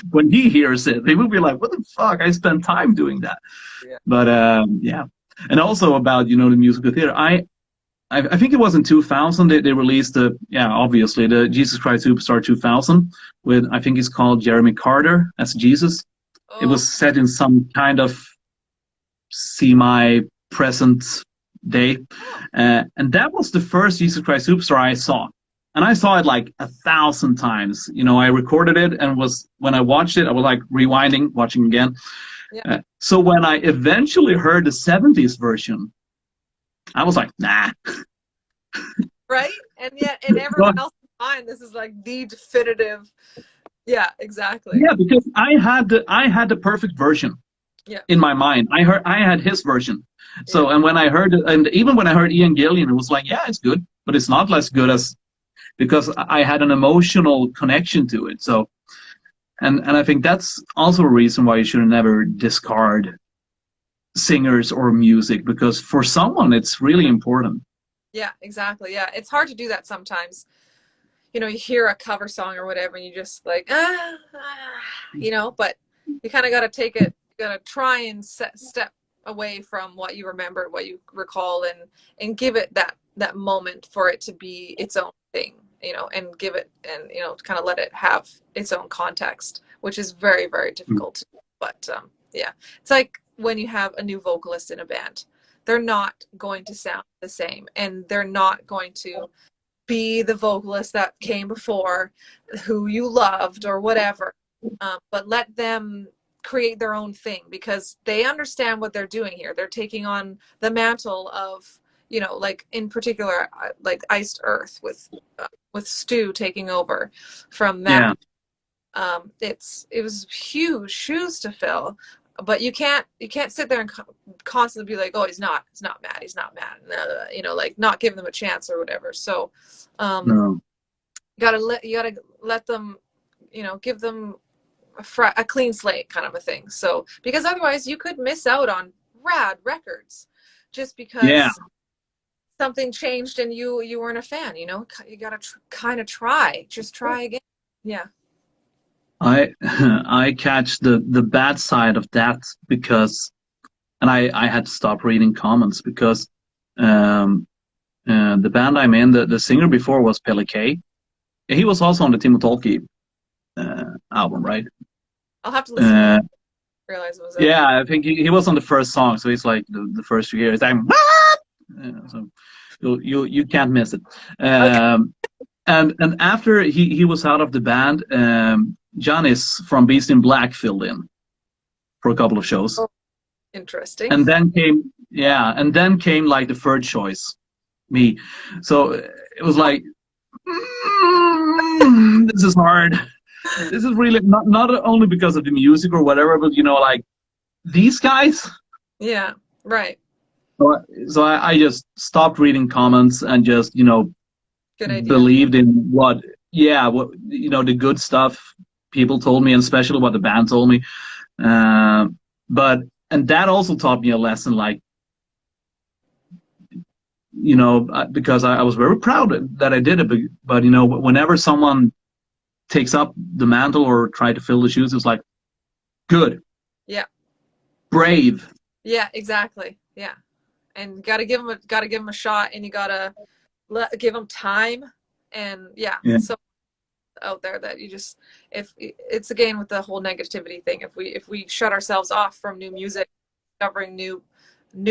S1: when he hears it. He will be like, what the fuck? I spent time doing that.
S2: Yeah.
S1: But yeah, and also about the musical theater. I think it was in 2000 they released obviously the Jesus Christ Superstar 2000 with, I think he's called Jeremy Carter as Jesus. It
S2: Oh,
S1: was set in some kind of semi-present day,
S2: oh,
S1: and that was the first Jesus Christ Superstar I saw, and I saw it like 1,000 times. I recorded it, and was when I watched it, I was like rewinding, watching again.
S2: yeah.
S1: So when I eventually heard the '70s version, I was like, nah.
S2: Right? And yet, in everyone else's mind, this is like the definitive. Yeah, exactly.
S1: Yeah, because I had the perfect version
S2: Yeah,
S1: in my mind. I had his version.
S2: yeah,
S1: So and when I heard it, and even when I heard Ian Gillian, it was like, yeah, it's good, but it's not as good as, because I had an emotional connection to it. So and I think that's also a reason why you should never discard singers or music, because for someone it's really important.
S2: yeah, exactly. Yeah, it's hard to do that sometimes. You hear a cover song or whatever, and you just like, but you kind of got to take it, got to try and step away from what you remember, what you recall, and give it that moment for it to be its own thing, and give it, and kind of let it have its own context, which is very, very difficult. But yeah, it's like when you have a new vocalist in a band, they're not going to sound the same, and they're not going to be the vocalist that came before, who you loved or whatever, but let them create their own thing, because they understand what they're doing here. They're taking on the mantle of, like in particular, like Iced Earth with Stu taking over from
S1: Yeah,
S2: Matt. It was huge shoes to fill, but you can't sit there and constantly be like, oh, he's not mad, like not give them a chance or whatever. So
S1: no,
S2: you gotta let them, give them a clean slate kind of a thing. So because otherwise you could miss out on rad records just
S1: yeah,
S2: because something changed and you weren't a fan, you know, you gotta kind of just try again. Yeah.
S1: I I catch the bad side of that because, and I had to stop reading comments because um, the band I'm in, the singer before was Pelle K. He was also on the Timo Tolkki album, right?
S2: I'll have to listen to
S1: Uh,
S2: it, realize it was a
S1: yeah, I think he was on the first song, so he's like the first few years. I'm so you can't miss it.
S2: okay.
S1: And after he was out of the band, Janis from Beast in Black filled in for a couple of shows,
S2: Oh, interesting.
S1: and then came and then came like the third choice, me. So it was like, this is hard. This is really not only because of the music or whatever, but like these guys.
S2: Yeah, right.
S1: So I just stopped reading comments and just
S2: Good idea.
S1: believed in what the good stuff people told me, and especially what the band told me. Uh, but and that also taught me a lesson, like because I was very proud that I did it, but whenever someone takes up the mantle or try to fill the shoes, it's like, good,
S2: Yeah.
S1: brave.
S2: Yeah, exactly. Yeah. And gotta give them a shot, and you gotta give them time. And yeah,
S1: Yeah,
S2: so out there that you just, if it's again with the whole negativity thing, if we shut ourselves off from new music, discovering new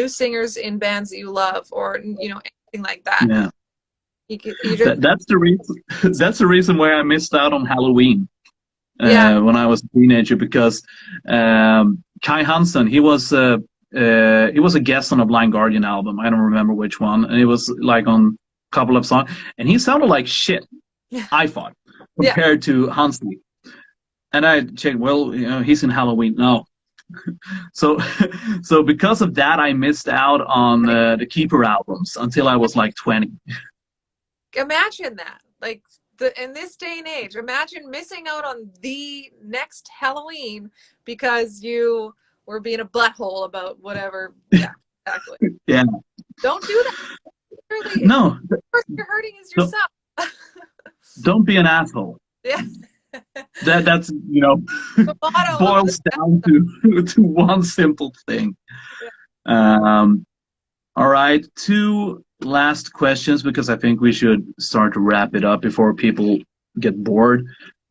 S2: singers in bands that you love, or anything like that,
S1: yeah.
S2: you just
S1: That's the reason. That's the reason why I missed out on Halloween
S2: yeah,
S1: when I was a teenager, because Kai Hansen, he was a guest on a Blind Guardian album. I don't remember which one, and it was like on a couple of songs, and he sounded like shit.
S2: yeah,
S1: I thought,
S2: yeah,
S1: compared to Hansen. And I checked, well, he's in Halloween now. So, so because of that, I missed out on the Keeper albums until I was like 20.
S2: imagine that, like, in this day and age, imagine missing out on the next Halloween because you were being a butthole about whatever. Yeah, exactly.
S1: Yeah.
S2: Don't do that. Really,
S1: No,
S2: the person you're hurting is
S1: don't,
S2: yourself.
S1: don't be an asshole.
S2: Yeah.
S1: That's
S2: The motto of
S1: boils down to one simple thing. Um, all right, two last questions, because I think we should start to wrap it up before people get bored.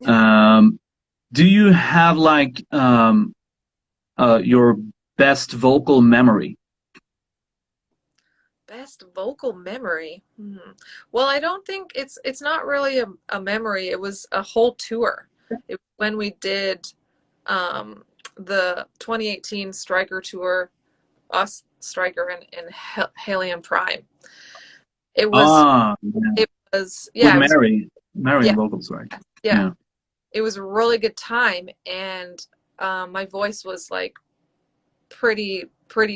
S1: Do you have like your best vocal memory?
S2: best vocal memory. Well, I don't think it's not really a memory. It was a whole tour. It was when we did the 2018 Striker tour, us Striker and Helium Prime. It was
S1: Yeah.
S2: it was
S1: With
S2: yeah, it was
S1: Mary
S2: yeah,
S1: and vocals, right?
S2: yeah.
S1: Yeah.
S2: It was a really good time, and my voice was like pretty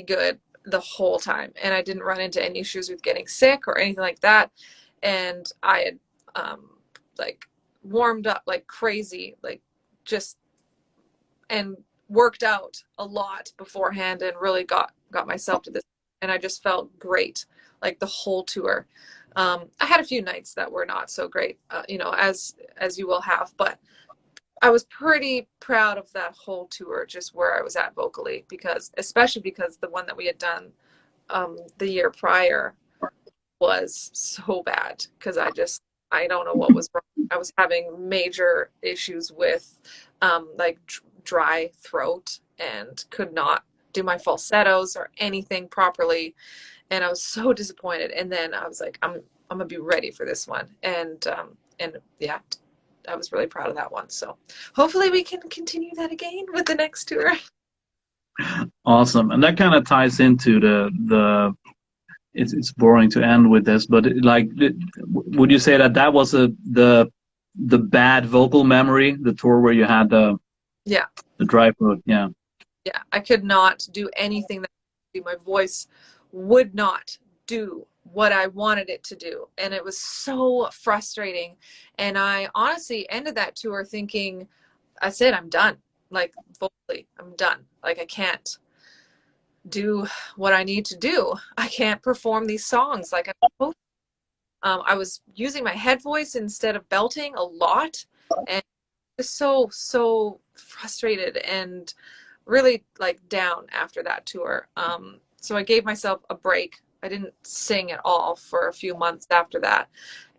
S2: good the whole time, and I didn't run into any issues with getting sick or anything like that. And I had like warmed up like crazy, like just, and worked out a lot beforehand, and really got myself to this, and I just felt great like the whole tour. I had a few nights that were not so great, as you will have, but I was pretty proud of that whole tour, just where I was at vocally, especially because the one that we had done the year prior was so bad, because I don't know what was wrong. I was having major issues with like dry throat, and could not do my falsettos or anything properly, and I was so disappointed. And then I was like, I'm gonna be ready for this one, and yeah, I was really proud of that one. So hopefully we can continue that again with the next tour.
S1: Awesome. And that kind of ties into the it's boring to end with this, but would you say that was the bad vocal memory, the tour where you had
S2: Yeah.
S1: the dry throat? Yeah.
S2: Yeah. I could not do anything that my voice would not do what I wanted it to do. And it was so frustrating. And I honestly ended that tour thinking, I said, I'm done. Like, vocally, I'm done. Like, I can't. do what I need to do. I can't perform these songs like I'm supposed to. I was using my head voice instead of belting a lot, and just so frustrated and really like down after that tour. So I gave myself a break. I didn't sing at all for a few months after that,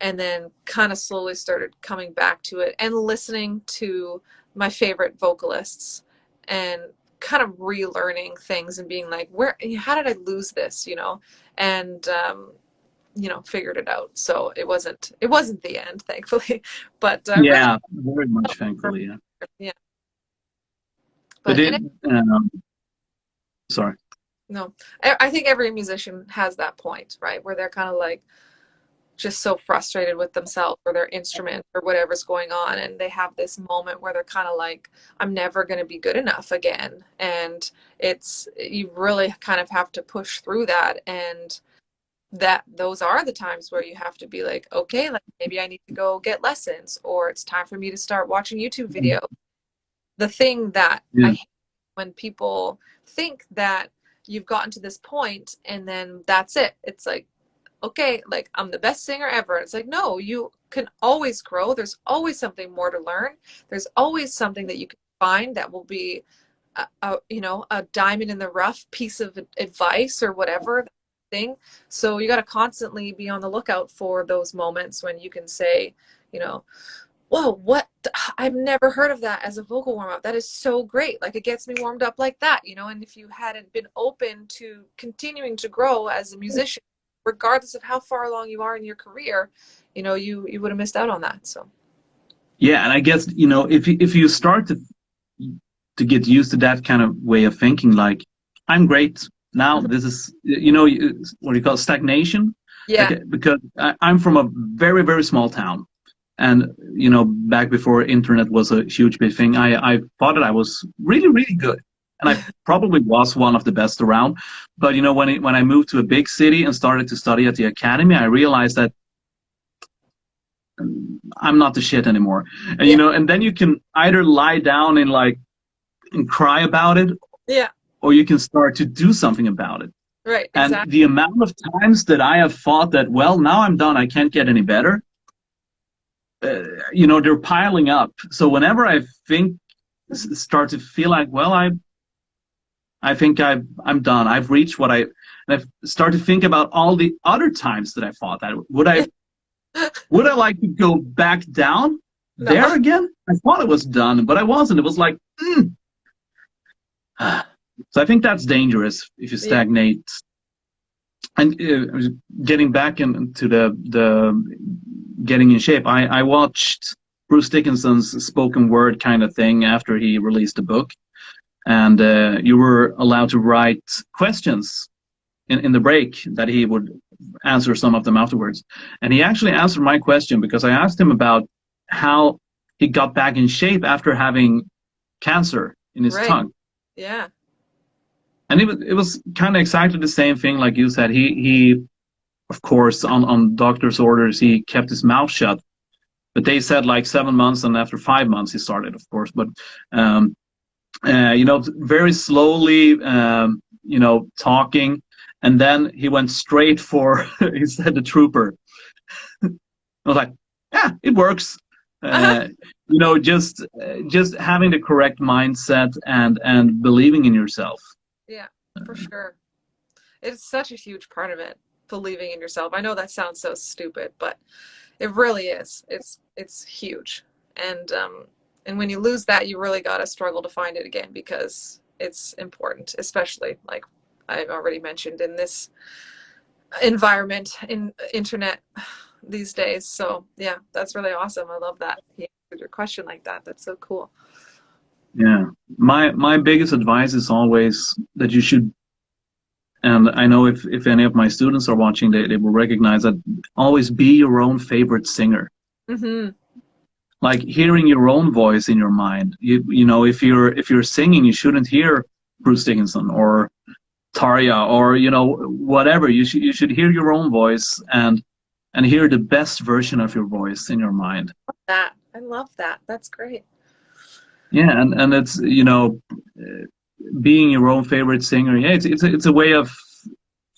S2: and then kind of slowly started coming back to it and listening to my favorite vocalists and kind of relearning things and being like, where, how did I lose this, and figured it out. So it wasn't the end, thankfully, but really,
S1: Yeah, very much thankfully. Yeah,
S2: yeah.
S1: but
S2: But
S1: it. Sorry.
S2: no, I think every musician has that point, right, where they're kind of like just so frustrated with themselves or their instrument or whatever's going on, and they have this moment where they're kind of like, I'm never going to be good enough again. And you really kind of have to push through that, and that those are the times where you have to be like, okay, like maybe I need to go get lessons, or it's time for me to start watching YouTube videos. The thing that I
S1: Yeah.
S2: hate when people think that you've gotten to this point and then that's it. It's like, okay, like I'm the best singer ever. It's like, no, you can always grow. There's always something more to learn. There's always something that you can find that will be a diamond in the rough piece of advice or whatever thing. So you got to constantly be on the lookout for those moments when you can say, you know, whoa, what? I've never heard of that as a vocal warm up. That is so great. Like it gets me warmed up like that, and if you hadn't been open to continuing to grow as a musician, regardless of how far along you are in your career, you would have missed out on that. So
S1: Yeah, and I guess if you start to get used to that kind of way of thinking, like I'm great now. This is what do you call stagnation?
S2: yeah,
S1: Like because I'm from a very very small town, and back before internet was a huge big thing, I thought that I was really really good, and I probably was one of the best around. But when I moved to a big city and started to study at the academy, I realized that I'm not the shit anymore. And
S2: yeah,
S1: and then you can either lie down and cry about it,
S2: yeah,
S1: or you can start to do something about it.
S2: right,
S1: And
S2: exactly,
S1: the amount of times that I have thought that, well, now I'm done, I can't get any better, they're piling up. So whenever I start to feel like, well, I think I'm done, I've reached and I start to think about all the other times that I thought that, would I like to go back down
S2: no,
S1: there again? I thought it was done, but I wasn't. It was like, So I think that's dangerous if you
S2: yeah,
S1: stagnate. And getting back into the getting in shape, I watched Bruce Dickinson's spoken word kind of thing after he released the book, and you were allowed to write questions in the break that he would answer some of them afterwards. And he actually answered my question because I asked him about how he got back in shape after having cancer in his
S2: right,
S1: tongue.
S2: yeah,
S1: And it was kind of exactly the same thing like you said. He of course on doctor's orders he kept his mouth shut, but they said like 7 months, and after 5 months he started, of course. But very slowly, talking, and then he went straight for he said the trooper. I was like, yeah, it works. Uh, just having the correct mindset and believing in yourself.
S2: yeah, for sure. It's such a huge part of it, believing in yourself. I know that sounds so stupid, but it really is. It's huge. And when you lose that, you really got to struggle to find it again because it's important, especially like I've already mentioned in this environment in internet these days. So yeah, that's really awesome. I love that he answered your question like that. That's so cool.
S1: Yeah. My biggest advice is always that you should, and I know if any of my students are watching, they will recognize that, always be your own favorite singer.
S2: Mm-hmm.
S1: Like hearing your own voice in your mind. If you're singing, you shouldn't hear Bruce Dickinson or Tarja or whatever. You should hear your own voice and hear the best version of your voice in your mind.
S2: That I love that. That's great.
S1: Yeah, and it's being your own favorite singer. Yeah, it's a way of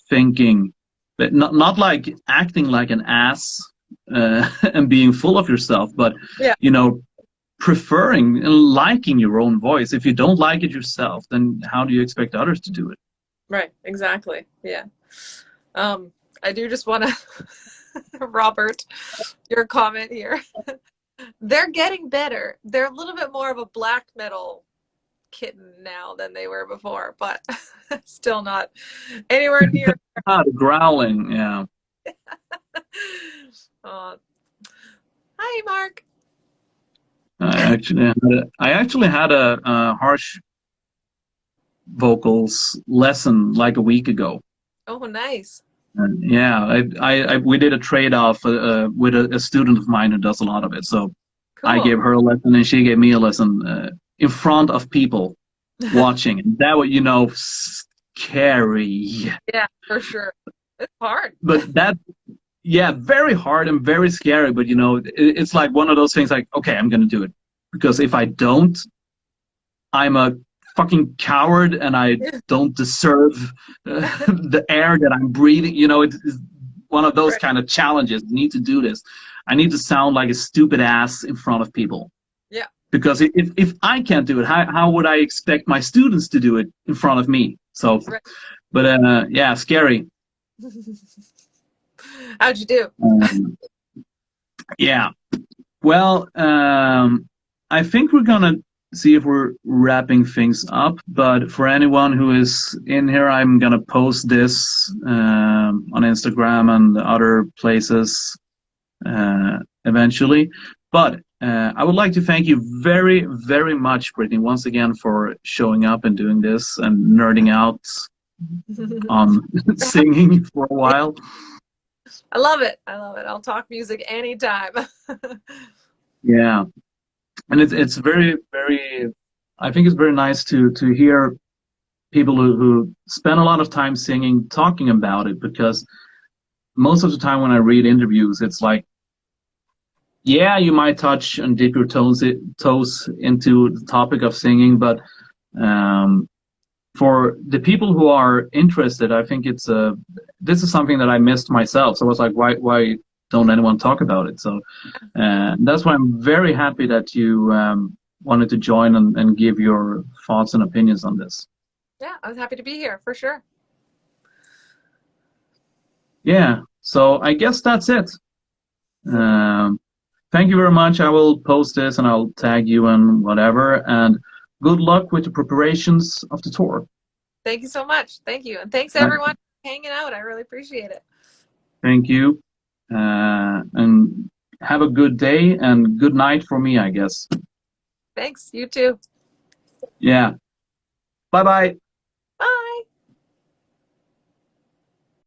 S1: thinking, but not like acting like an ass and being full of yourself, but
S2: Yeah,
S1: you know, preferring and liking your own voice. If you don't like it yourself, then how do you expect others to do it?
S2: right. Exactly. Yeah. I do just want to, Robert, your comment here. They're getting better. They're a little bit more of a black metal kitten now than they were before, but still not anywhere near.
S1: Ah, the growling. Yeah.
S2: uh, Hi, Mark.
S1: I actually had a harsh vocals lesson like a week ago.
S2: Oh, nice.
S1: Yeah, we did a trade off with a student of mine who does a lot of it. So I
S2: Cool.
S1: gave her a lesson and she gave me a lesson in front of people watching. And that was, scary.
S2: Yeah, for sure. It's hard.
S1: But that, yeah, very hard and very scary. But it's like one of those things. Like, okay, I'm gonna do it because if I don't, I'm a fucking coward and I don't deserve the air that I'm breathing. It's one of those
S2: Right.
S1: kind of challenges. I need to do this. I need to sound like a stupid ass in front of people.
S2: Yeah.
S1: Because if I can't do it, how would I expect my students to do it in front of me? So,
S2: Right.
S1: but yeah, scary.
S2: How'd you do?
S1: Um, yeah. Well, I think we're gonna see if we're wrapping things up. But for anyone who is in here, I'm gonna post this on Instagram and other places eventually. But I would like to thank you very, very much, Brittney, once again for showing up and doing this and nerding out on singing for a while.
S2: I love it. I love it. I'll talk music anytime.
S1: Yeah. And it's very, very, I think it's very nice to hear people who spend a lot of time singing talking about it, because most of the time when I read interviews, it's like, yeah, you might touch and dip your toes into the topic of singing, but um, for the people who are interested, I think this is something that I missed myself. So I was like, why don't anyone talk about it? So that's why I'm very happy that you wanted to join and give your thoughts and opinions on this.
S2: Yeah, I was happy to be here for sure.
S1: Yeah, so I guess that's it. Um, Thank you very much. I will post this and I'll tag you and whatever. And good luck with the preparations of the tour.
S2: Thank you so much. Thank you. And thanks
S1: Uh,
S2: everyone for hanging out. I really appreciate it.
S1: Thank you. And have a good day and good night for me, I guess.
S2: Thanks. You too.
S1: Yeah. Bye bye.